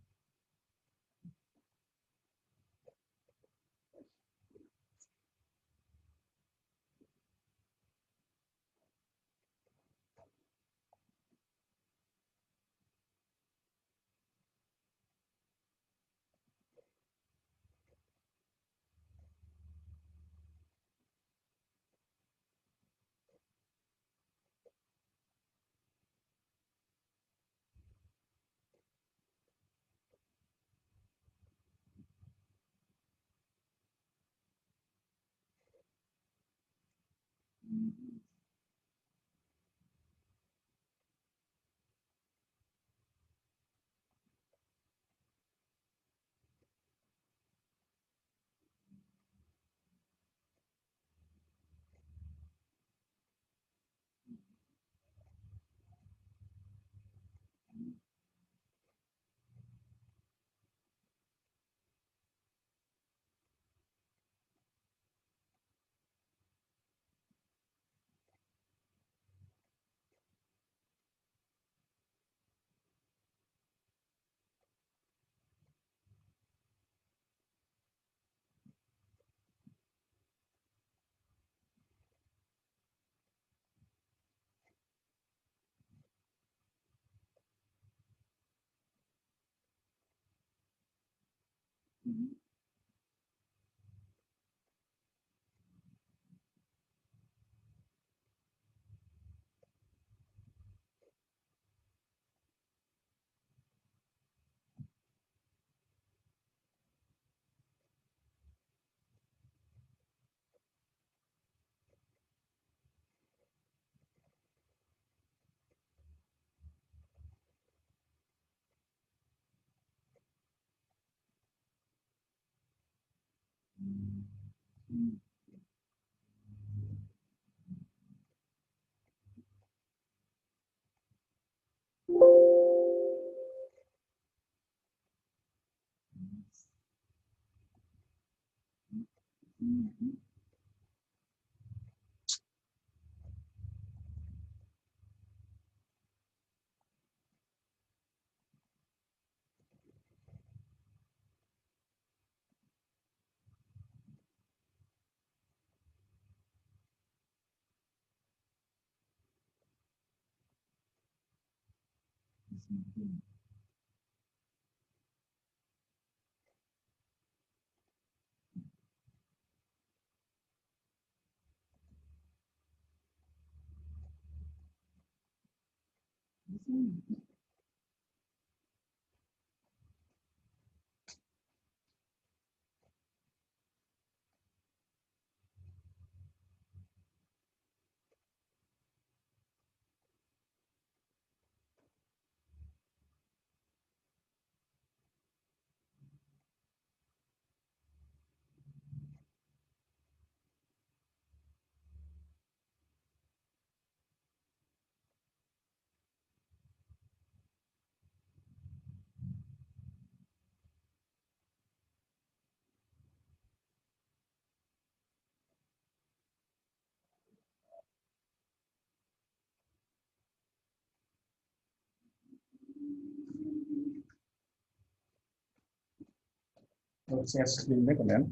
Share screen-nya kalian.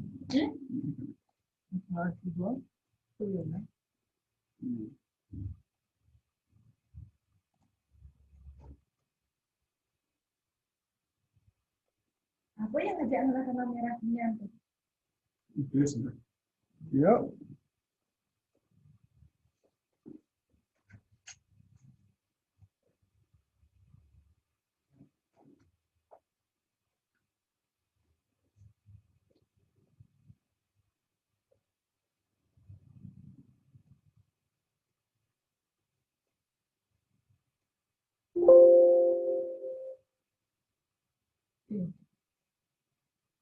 Apa yang ngajak anak sama merahnya? Itu sudah. Yuk.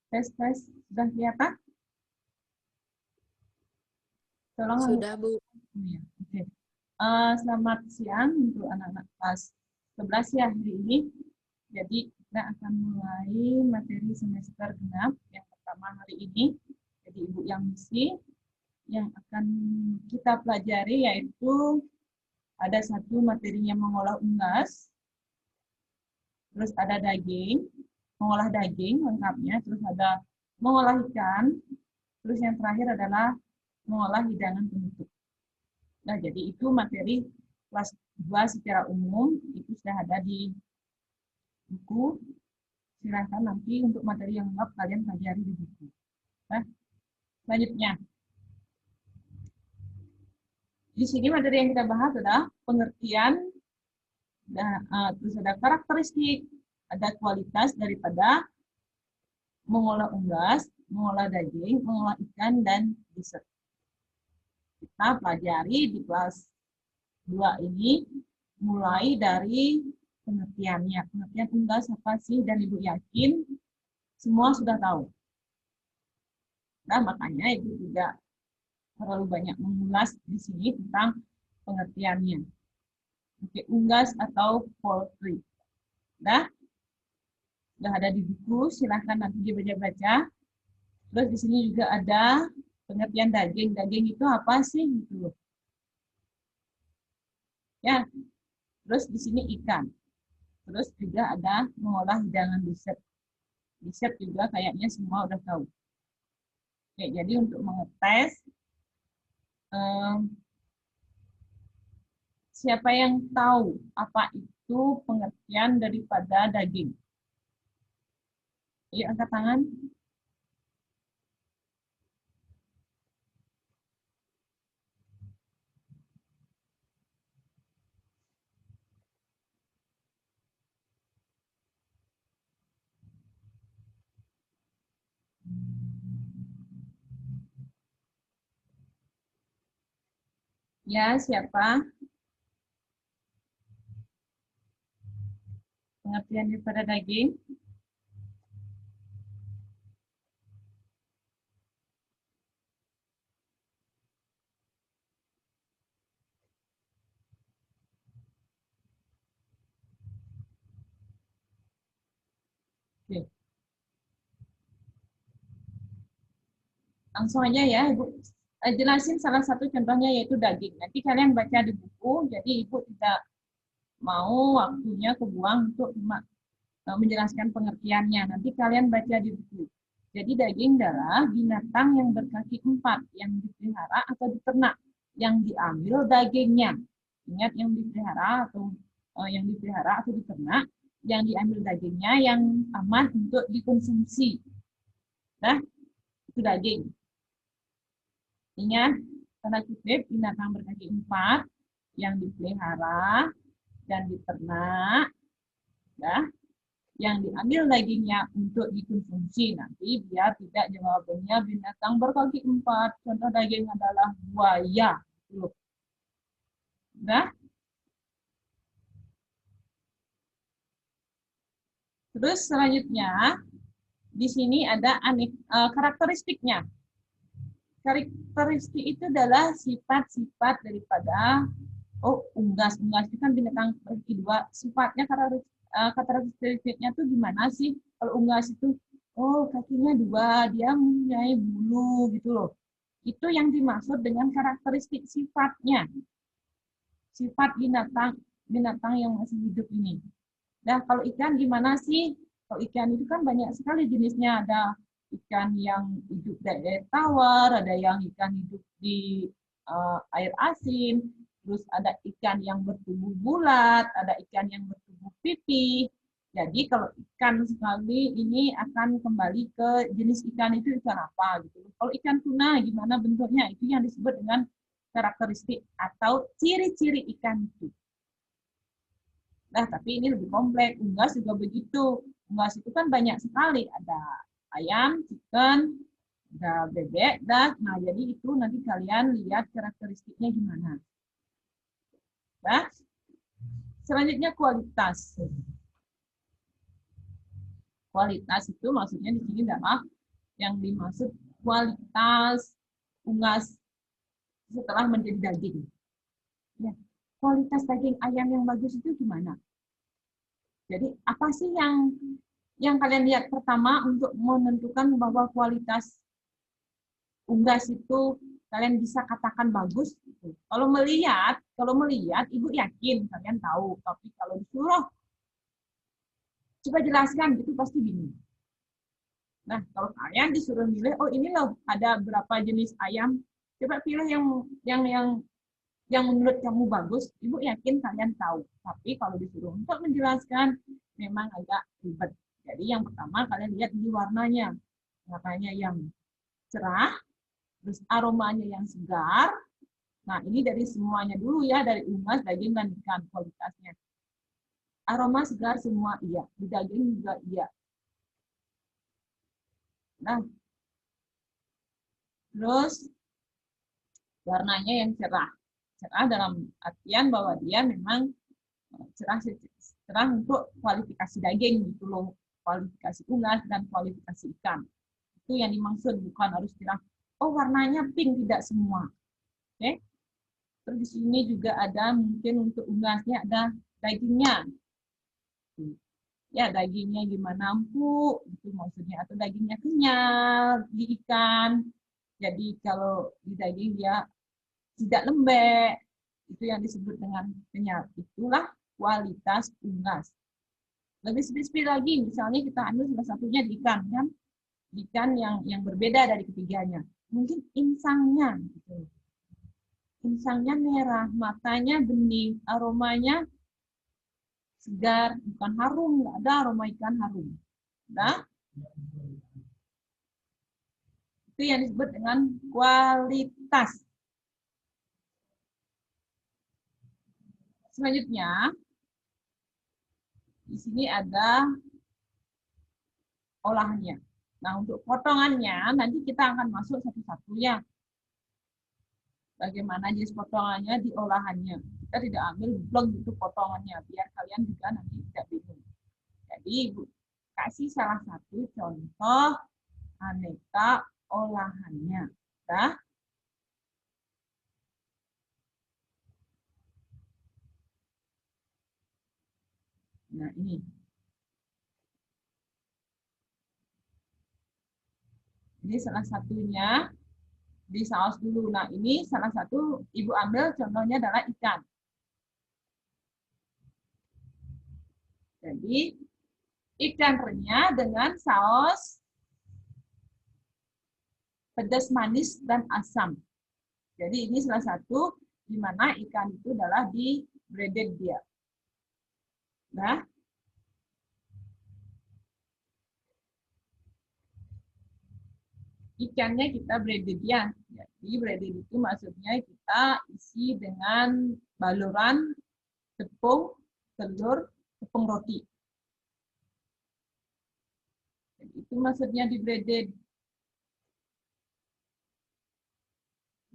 Tes, sudah kelihatan? Tolong Sudah, Bu. Ya, oke. Selamat siang untuk anak-anak kelas 11 ya hari ini. Jadi kita akan mulai materi semester genap yang pertama hari ini. Jadi Ibu yang misi yang akan kita pelajari yaitu ada satu materinya mengolah unggas, terus ada daging, mengolah daging lengkapnya, terus ada mengolah ikan, terus yang terakhir adalah mengolah hidangan penutup. Nah, jadi itu materi kelas 2 secara umum, itu sudah ada di buku. Silahkan nanti untuk materi yang lengkap kalian pelajari di buku. Nah, selanjutnya. Di sini materi yang kita bahas adalah pengertian, terus ada karakteristik, ada kualitas daripada mengolah unggas, mengolah daging, mengolah ikan, dan dessert. Kita pelajari di kelas 2 ini mulai dari pengertiannya. Pengertian unggas apa sih? Dan Ibu yakin semua sudah tahu. Nah, makanya Ibu tidak terlalu banyak mengulas di sini tentang pengertiannya. Oke, unggas atau poultry. Sudah ada di buku, silahkan nanti dibaca-baca. Terus di sini juga ada pengertian daging. Daging itu apa sih? Gitu. Ya, terus di sini ikan. Terus juga ada mengolah hidangan dessert. Dessert juga kayaknya semua udah tahu. Oke, jadi untuk mengetes, siapa yang tahu apa itu pengertian daripada daging? Ayo angkat tangan. Ya, siapa? Pengertian daripada daging? Oke. Langsung aja ya, Ibu. Jelasin salah satu contohnya yaitu daging. Nanti kalian baca di buku, jadi Ibu tidak mau waktunya kebuang untuk menjelaskan pengertiannya. Nanti kalian baca di buku. Jadi daging adalah binatang yang berkaki 4 yang dipelihara atau diternak, yang diambil dagingnya. Ingat, yang dipelihara atau diternak, yang diambil dagingnya yang aman untuk dikonsumsi. Nah, itu daging. Ingat, tanda kutip binatang berkaki 4 yang dipelihara dan diternak, ya, yang diambil dagingnya untuk dikonsumsi. Nanti biar tidak jawabannya binatang berkaki 4. Contoh daging adalah buaya. Nah, terus selanjutnya di sini ada karakteristiknya. Karakteristik itu adalah sifat-sifat daripada unggas. Unggas itu kan binatang berkaki 2. Sifatnya karakteristiknya tuh gimana sih? Kalau unggas itu, kakinya 2, dia mempunyai bulu gitu loh. Itu yang dimaksud dengan karakteristik sifatnya. Sifat binatang yang masih hidup ini. Nah, kalau ikan gimana sih? Kalau ikan itu kan banyak sekali jenisnya. Ada ikan yang hidup di air tawar, ada yang ikan hidup di air asin, terus ada ikan yang bertubuh bulat, ada ikan yang bertubuh pipih. Jadi kalau ikan sekali ini akan kembali ke jenis ikan itu ikan apa gitu. Kalau ikan tuna gimana bentuknya? Itu yang disebut dengan karakteristik atau ciri-ciri ikan itu. Nah, tapi ini lebih kompleks. Unggas juga begitu. Unggas itu kan banyak sekali. Ada ayam, chicken, ada bebek, dan nah jadi itu nanti kalian lihat karakteristiknya gimana. Nah, selanjutnya kualitas. Kualitas itu maksudnya di sini adalah yang dimaksud kualitas unggas setelah menjadi daging. Ya, kualitas daging ayam yang bagus itu gimana? Jadi apa sih yang kalian lihat pertama untuk menentukan bahwa kualitas unggas itu kalian bisa katakan bagus? Gitu. Kalau melihat, Ibu yakin kalian tahu. Tapi kalau disuruh coba jelaskan, itu pasti bingung. Nah, kalau kalian disuruh milih, ini loh ada berapa jenis ayam, coba pilih yang menurut kamu bagus, Ibu yakin kalian tahu. Tapi kalau disuruh untuk menjelaskan, memang agak ribet. Jadi yang pertama kalian lihat di warnanya. Warnanya yang cerah, terus aromanya yang segar. Nah, ini dari semuanya dulu ya, dari unggas, daging, dan ikan kualitasnya. Aroma segar semua iya, di daging juga iya. Nah, terus warnanya yang cerah. Cerah dalam artian bahwa dia memang cerah untuk kualifikasi daging gitu loh, kualifikasi unggas dan kualifikasi ikan. Itu yang dimaksud, bukan harus cerah. Warnanya pink, tidak semua. Oke. Terus di sini juga ada mungkin untuk unggasnya ada dagingnya. Ya, dagingnya gimana empuk gitu maksudnya, atau dagingnya kenyal di ikan. Jadi kalau di daging dia tidak lembek, itu yang disebut dengan kenyal. Itulah kualitas unggas. Lebih spesifik lagi, misalnya kita ambil salah satunya di ikan, kan? Ikan yang berbeda dari ketiganya. Mungkin insangnya, gitu. Insangnya merah, matanya bening, aromanya segar, bukan harum, nggak ada aroma ikan harum. Nah, itu yang disebut dengan kualitas. Selanjutnya, di sini ada olahannya. Nah, untuk potongannya nanti kita akan masuk satu-satu ya. Bagaimana jenis potongannya di olahannya. Kita tidak ambil blok itu potongannya, biar kalian juga nanti tidak bingung. Jadi, Ibu kasih salah satu contoh aneka olahannya. Nah, nah ini. Ini salah satunya di saus dulu. Nah, ini salah satu Ibu ambil contohnya adalah ikan. Jadi, ikan renyah dengan saus pedas, manis, dan asam. Jadi, ini salah satu di mana ikan itu adalah di breaded dia. Nah, ikannya kita breaded ya. Jadi breaded itu maksudnya kita isi dengan baluran tepung, telur, tepung roti. Jadi itu maksudnya di breaded.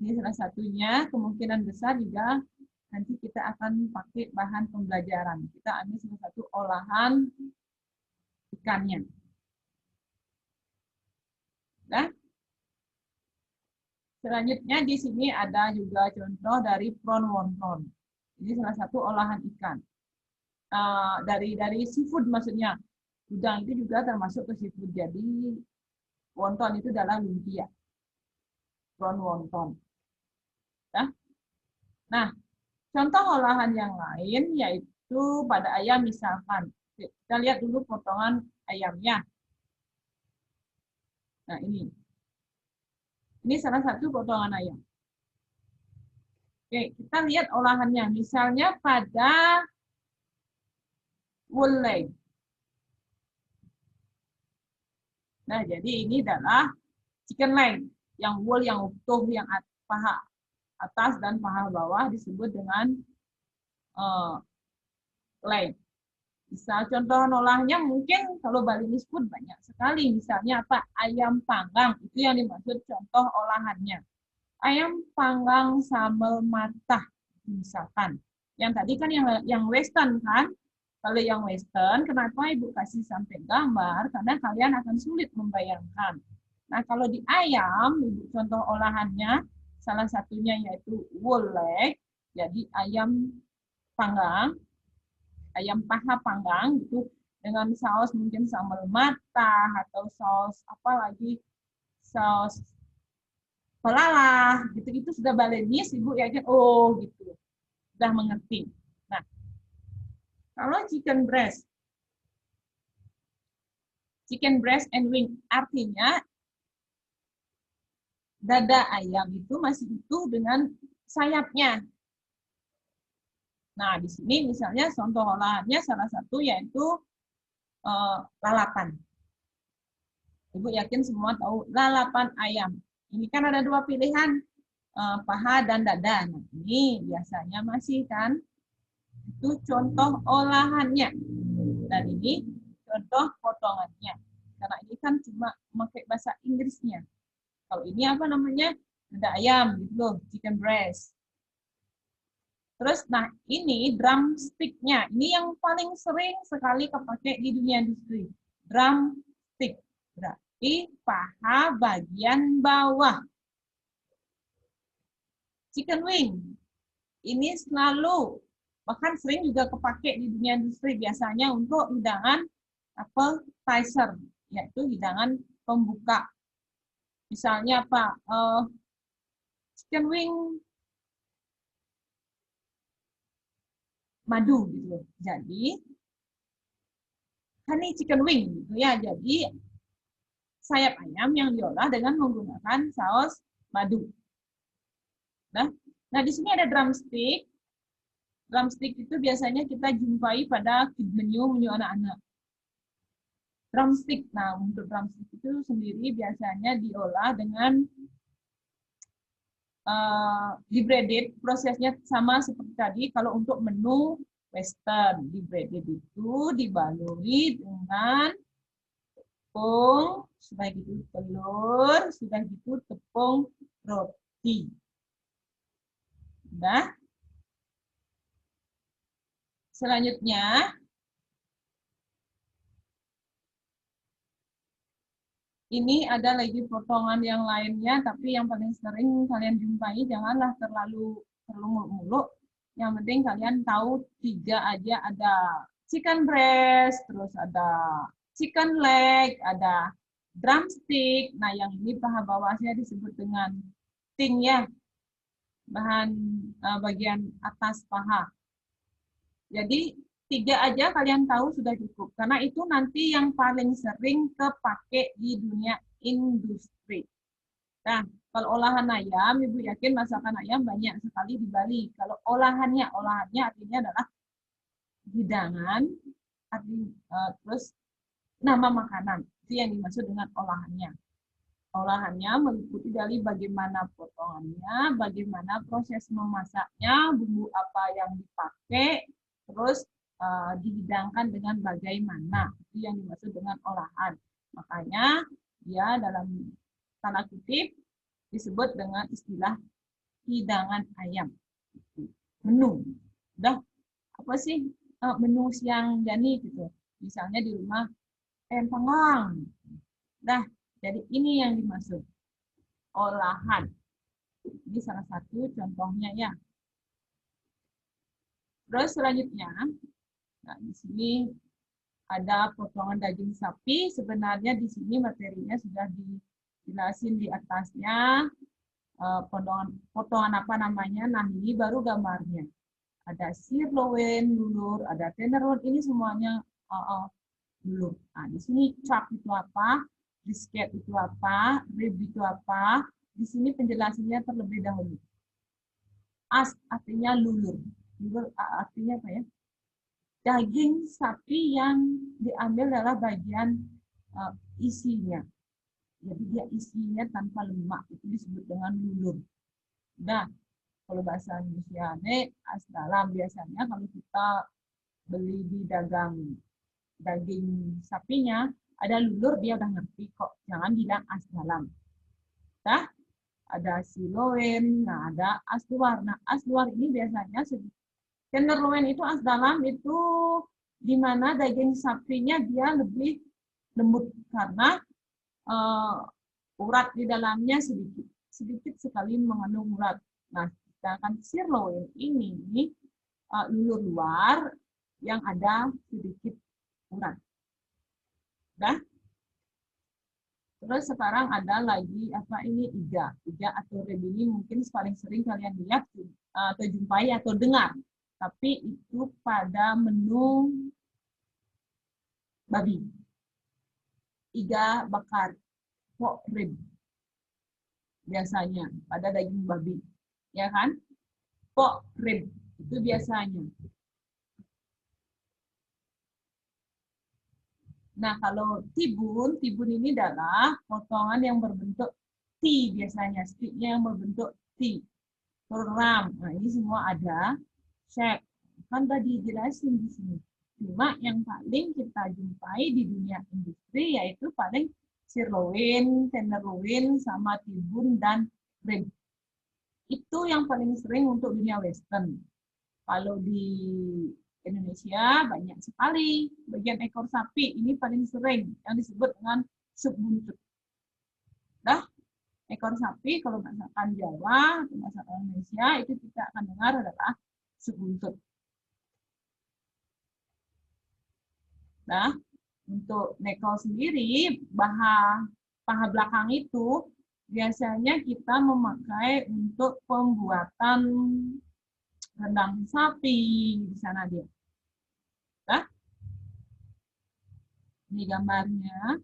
Ini salah satunya, kemungkinan besar juga nanti kita akan pakai bahan pembelajaran. Kita ambil salah satu olahan ikannya. Nah, selanjutnya di sini ada juga contoh dari prawn wonton. Ini salah satu olahan ikan. Dari seafood maksudnya. Udang itu juga termasuk ke seafood. Jadi wonton itu adalah lumpia. Prawn wonton. Nah, contoh olahan yang lain yaitu pada ayam misalkan. Kita lihat dulu potongan ayamnya. Nah, ini. Ini salah satu potongan ayam. Oke, kita lihat olahannya. Misalnya pada whole leg. Nah, jadi ini adalah chicken leg. Yang whole, yang utuh, yang paha atas dan paha bawah disebut dengan leg. Bisa contoh olahnya mungkin kalau Balinese food banyak sekali. Misalnya apa? Ayam panggang. Itu yang dimaksud contoh olahannya. Ayam panggang sambal matah misalkan. Yang tadi kan yang western kan? Kalau yang western, kenapa Ibu kasih sampai gambar? Karena kalian akan sulit membayangkan. Nah, kalau di ayam, Ibu contoh olahannya salah satunya yaitu whole leg. Jadi ayam panggang, ayam paha panggang gitu dengan saus mungkin sambal matah atau saus apa lagi, saus pelalah gitu-gitu sudah Balinese, Ibu yakin oh gitu sudah mengerti. Nah, kalau chicken breast and wing artinya dada ayam itu masih utuh dengan sayapnya. Nah, di sini misalnya contoh olahannya salah satu yaitu lalapan. Ibu yakin semua tahu lalapan ayam. Ini kan ada dua pilihan, paha dan dada. Nah, ini biasanya masih kan. Itu contoh olahannya. Dan ini contoh potongannya. Karena ini kan cuma memakai bahasa Inggrisnya. Kalau ini apa namanya? Dada ayam gitu loh, chicken breast. Terus, nah ini drumstick-nya. Ini yang paling sering sekali kepakai di dunia industri. Drumstick. Berarti paha bagian bawah. Chicken wing. Ini selalu, bahkan sering juga kepakai di dunia industri. Biasanya untuk hidangan appetizer, yaitu hidangan pembuka. Misalnya apa? Chicken wing madu gitu. Jadi honey chicken wing gitu ya. Jadi sayap ayam yang diolah dengan menggunakan saus madu. Nah di sini ada drumstick. Drumstick itu biasanya kita jumpai pada menu anak-anak. Drumstick. Nah, untuk drumstick itu sendiri biasanya diolah dengan di-breaded. Prosesnya sama seperti tadi. Kalau untuk menu western, di-breaded itu dibaluri dengan tepung, sudah gitu telur, sudah gitu tepung roti. Udah. Selanjutnya, ini ada lagi potongan yang lainnya, tapi yang paling sering kalian jumpai, janganlah terlalu muluk-muluk. Yang penting kalian tahu 3 aja, ada chicken breast, terus ada chicken leg, ada drumstick. Nah, yang ini paha bawahnya disebut dengan ting ya, bahan bagian atas paha. Jadi 3 aja kalian tahu sudah cukup. Karena itu nanti yang paling sering kepake di dunia industri. Nah, kalau olahan ayam, Ibu yakin masakan ayam banyak sekali di Bali. Kalau olahannya artinya adalah hidangan, terus nama makanan. Itu yang dimaksud dengan olahannya. Olahannya meliputi dari bagaimana potongannya, bagaimana proses memasaknya, bumbu apa yang dipakai, terus dihidangkan dengan bagaimana. Itu yang dimaksud dengan olahan. Makanya dia dalam tanda kutip disebut dengan istilah hidangan ayam. Menu. Udah, apa sih menu siang Jani gitu. Misalnya di rumah ayam panggang. Nah, jadi ini yang dimaksud olahan. Ini salah satu contohnya ya. Terus selanjutnya, nah di sini ada potongan daging sapi. Sebenarnya di sini materinya sudah dijelasin di atasnya. Potongan apa namanya? Nah ini baru gambarnya. Ada sirloin, lulur, ada tenderloin. Ini semuanya lulur. Nah di sini chop itu apa? Brisket itu apa? Rib itu apa? Di sini penjelasannya terlebih dahulu. As artinya lulur. Lulur artinya apa ya? Daging sapi yang diambil adalah bagian isinya. Jadi dia isinya tanpa lemak. Itu disebut dengan lulur. Nah, kalau bahasa Indonesia as dalam biasanya kalau kita beli di dagang daging sapinya, ada lulur, dia udah ngerti kok. Jangan bilang as dalam. Nah, ada siloin, nah ada as luar. Nah, as luar ini biasanya tenderloin itu as dalam itu di mana daging sapinya dia lebih lembut karena urat di dalamnya sedikit sekali mengandung urat. Nah, sedangkan sirloin ini lulur luar yang ada sedikit urat. Nah, terus sekarang ada lagi apa ini iga atau rib ini mungkin paling sering kalian lihat atau jumpai atau dengar. Tapi itu pada menu babi. Iga bakar, pork rib. Biasanya pada daging babi. Ya kan? Pork rib. Itu biasanya. Nah, kalau tibun ini adalah potongan yang berbentuk T biasanya. Sticknya yang berbentuk T. Ram. Nah, ini semua ada. Cek. Kan tadi dijelasin di sini. Cuma yang paling kita jumpai di dunia industri yaitu paling sirloin, tenderloin, sama tibun, dan rib. Itu yang paling sering untuk dunia western. Kalau di Indonesia banyak sekali bagian ekor sapi. Ini paling sering yang disebut dengan sup buntut. Nah, ekor sapi kalau masakan Jawa atau masakan Indonesia itu kita akan dengar adalah sup buntut. Nah, untuk nekol sendiri, paha belakang itu biasanya kita memakai untuk pembuatan rendang sapi di sana dia. Nah, ini gambarnya.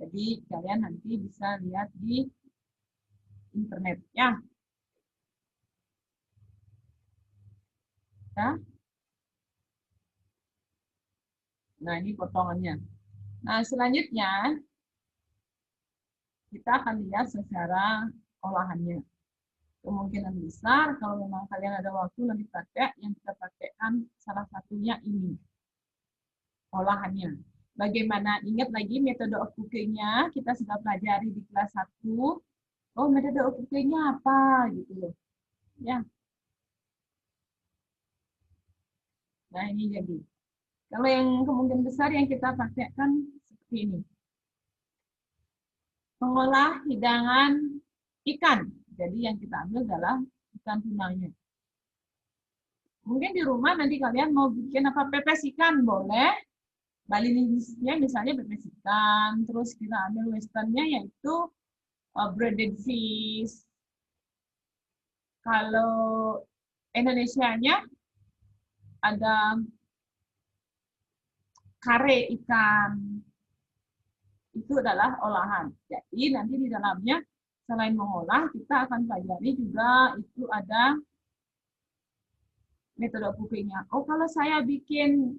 Jadi kalian nanti bisa lihat di internet ya. Nah, ini potongannya. Nah, selanjutnya kita akan lihat secara olahannya. Kemungkinan besar kalau memang kalian ada waktu nanti pakai, yang kita pakaikan salah satunya ini. Olahannya. Bagaimana, ingat lagi metode of cooking-nya, kita sudah pelajari di kelas 1. Oh, metode of cooking-nya apa, gitu loh. Ya. Nah, ini jadi. Kalau yang kemungkinan besar yang kita praktekkan seperti ini. Mengolah hidangan ikan. Jadi yang kita ambil adalah ikan tunanya. Mungkin di rumah nanti kalian mau bikin apa, pepes ikan, boleh. Balinese-nya misalnya pepes ikan, terus kita ambil western-nya yaitu breaded fish. Kalau Indonesia-nya ada kare ikan. Itu adalah olahan. Jadi nanti di dalamnya selain mengolah, kita akan pelajari juga itu ada metode cooking-nya. Oh, kalau saya bikin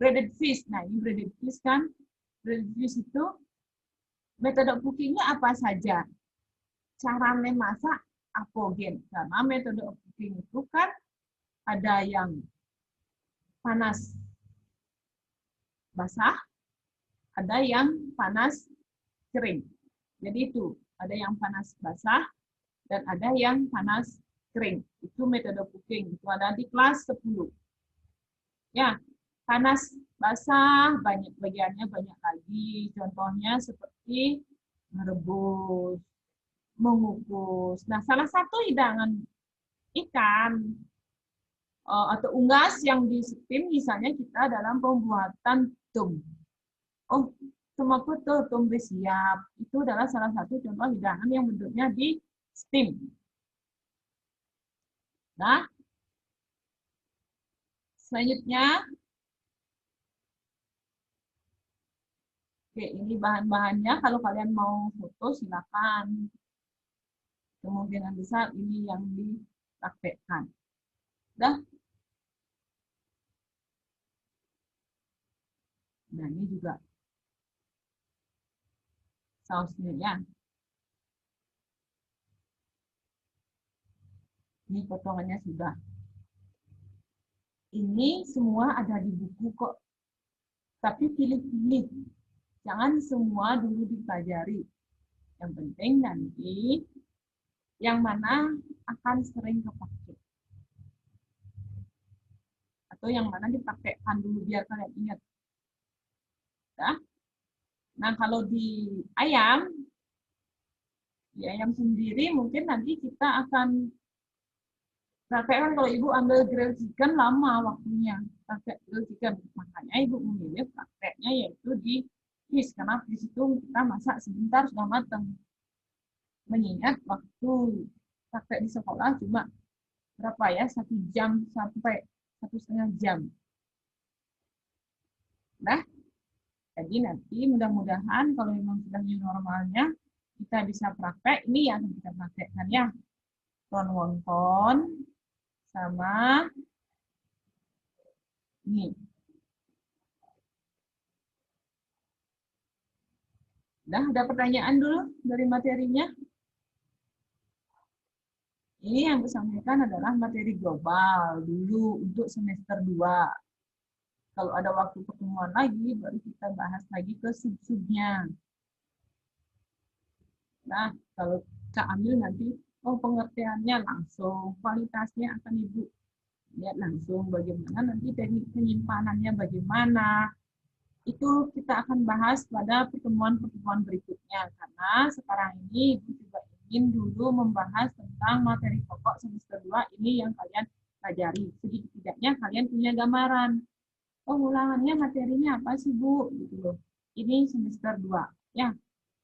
breaded fish, nah ini breaded fish kan, breaded fish itu metode cooking-nya apa saja? Cara memasak apogen, karena metode cooking itu kan ada yang panas basah, ada yang panas kering. Jadi itu, ada yang panas basah dan ada yang panas kering. Itu metode cooking, itu ada di kelas 10. Ya, panas basah banyak bagiannya, banyak lagi. Contohnya seperti merebus, mengukus. Nah, salah satu hidangan ikan atau unggas yang di steam misalnya kita dalam pembuatan tum. Oh, tum apa tuh? Tum bersiap. Itu adalah salah satu contoh hidangan yang bentuknya di steam. Nah, selanjutnya, oke, ini bahan-bahannya. Kalau kalian mau foto, silakan. Kemungkinan besar ini yang dipraktekkan. Udah? Nah, ini juga sausnya ya. Ini potongannya sudah. Ini semua ada di buku kok. Tapi pilih-pilih. Jangan semua dulu dipelajari. Yang penting nanti yang mana akan sering kepakai. Atau yang mana dipraktekkan dulu biar kalian ingat. Nah, kalau di ayam sendiri mungkin nanti kita akan praktekkan. Kalau ibu ambil grill chicken lama waktunya praktek grill chicken, makanya ibu memilih prakteknya yaitu di fish, karena fish itu kita masak sebentar sudah matang. Mengingat waktu praktek di sekolah cuma berapa ya, 1 jam sampai 1,5 jam. Nah, jadi nanti mudah-mudahan kalau memang sudah new normalnya, kita bisa praktek. Ini yang kita praktekkan ya. Ron wonton sama ini. Udah, ada pertanyaan dulu dari materinya? Ini yang saya sampaikan adalah materi global dulu untuk semester 2. Kalau ada waktu pertemuan lagi, baru kita bahas lagi ke sub-subnya. Nah, kalau kita ambil nanti, oh pengertiannya langsung, kualitasnya akan ibu lihat langsung bagaimana, nanti teknik penyimpanannya bagaimana. Itu kita akan bahas pada pertemuan-pertemuan berikutnya. Karena sekarang ini ibu juga ingin dulu membahas tentang materi pokok semester 2 ini yang kalian pelajari. Sedikit-tidaknya kalian punya gambaran. Oh, ulangannya materinya apa sih, Bu? Gitu loh. Ini semester 2, ya.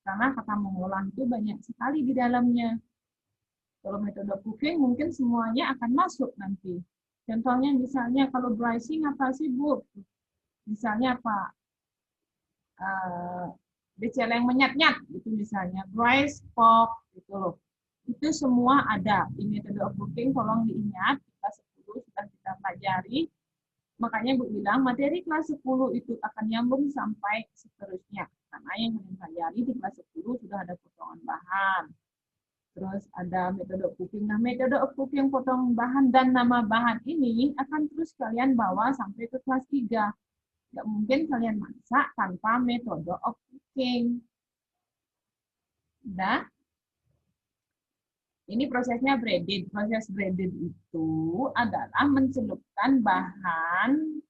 Karena kata mengolah itu banyak sekali di dalamnya. Kalau metode cooking mungkin semuanya akan masuk nanti. Contohnya misalnya kalau braising apa sih, Bu? Misalnya apa? Diceleng menyat-nyat, gitu misalnya. Braised pork, gitu loh. Itu semua ada. Di metode cooking, tolong diingat. Kita 10 sudah kita pelajari. Makanya Bu bilang materi kelas 10 itu akan nyambung sampai seterusnya. Karena yang kalian pelajari di kelas 10 sudah ada potongan bahan. Terus ada metode cooking. Nah, metode cooking potongan bahan dan nama bahan ini akan terus kalian bawa sampai ke kelas 3. Nggak mungkin kalian masak tanpa metode of cooking. Udah? Ini prosesnya breaded. Proses breaded itu adalah mencelupkan bahan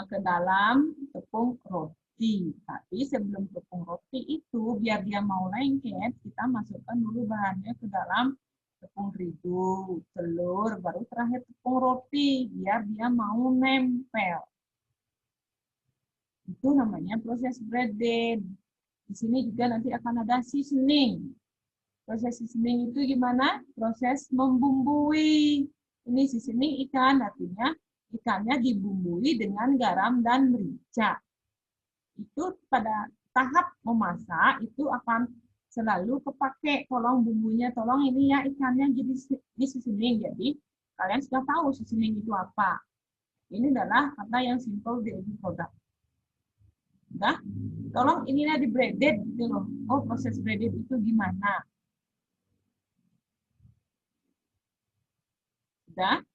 ke dalam tepung roti. Tapi sebelum tepung roti itu, biar dia mau lengket, kita masukkan dulu bahannya ke dalam tepung terigu, telur, baru terakhir tepung roti, biar dia mau nempel. Itu namanya proses breaded. Di sini juga nanti akan ada seasoning. Proses seasoning itu gimana? Proses membumbui. Ini seasoning ikan, artinya ikannya dibumbui dengan garam dan merica. Itu pada tahap memasak itu akan selalu kepake. Tolong bumbunya, tolong ini ya ikannya jadi di seasoning. Jadi kalian sudah tahu seasoning itu apa. Ini adalah kata yang simple di edit product. Udah? Tolong inilah di breaded gitu loh. Oh, proses breaded itu gimana? Sudah?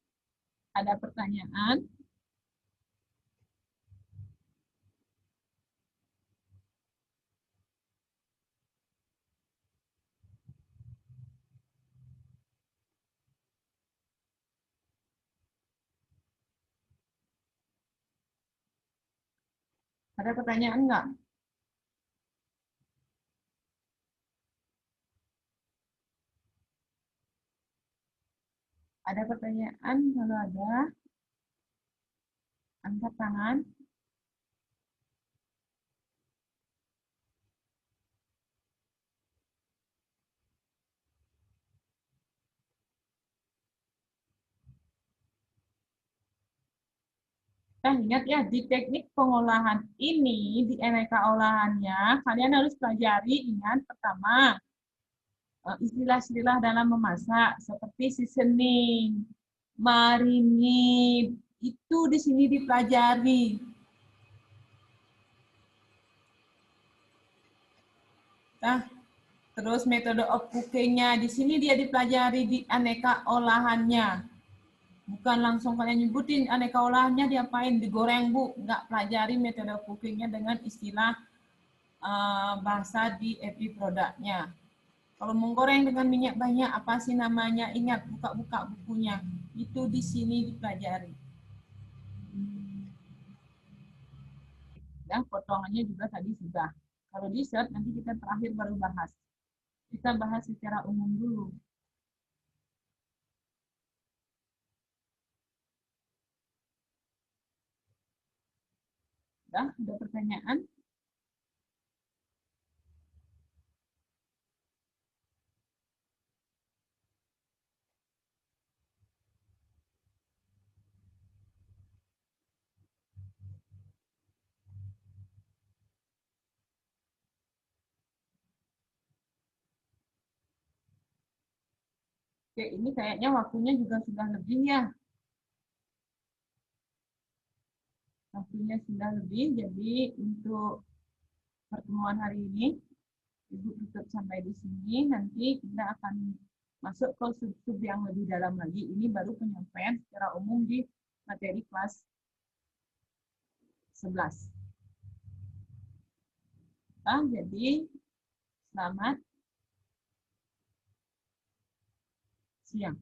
Ada pertanyaan? Ada pertanyaan enggak? Ada pertanyaan? Kalau ada, angkat tangan. Nah, ingat ya, di teknik pengolahan ini, di aneka olahannya, kalian harus pelajari, ingat, pertama, istilah-istilah dalam memasak, seperti seasoning, marinade, itu di sini dipelajari. Nah, terus metode of cooking-nya, di sini dia dipelajari di aneka olahannya. Bukan langsung kalian nyebutin aneka olahannya diapain, digoreng bu, nggak pelajari metode cookingnya dengan istilah bahasa di FB produknya. Kalau menggoreng dengan minyak banyak, apa sih namanya? Ingat, buka-buka bukunya. Itu di sini dipelajari. Dan potongannya juga tadi sudah. Kalau dessert, nanti kita terakhir baru bahas. Kita bahas secara umum dulu. Ada pertanyaan? Oke, ini kayaknya waktunya juga sudah lebih ya. Waktunya sudah lebih, jadi untuk pertemuan hari ini, Ibu tutup sampai di sini. Nanti kita akan masuk ke sub-sub yang lebih dalam lagi. Ini baru penyampaian secara umum di materi kelas 11. Nah, jadi selamat siang.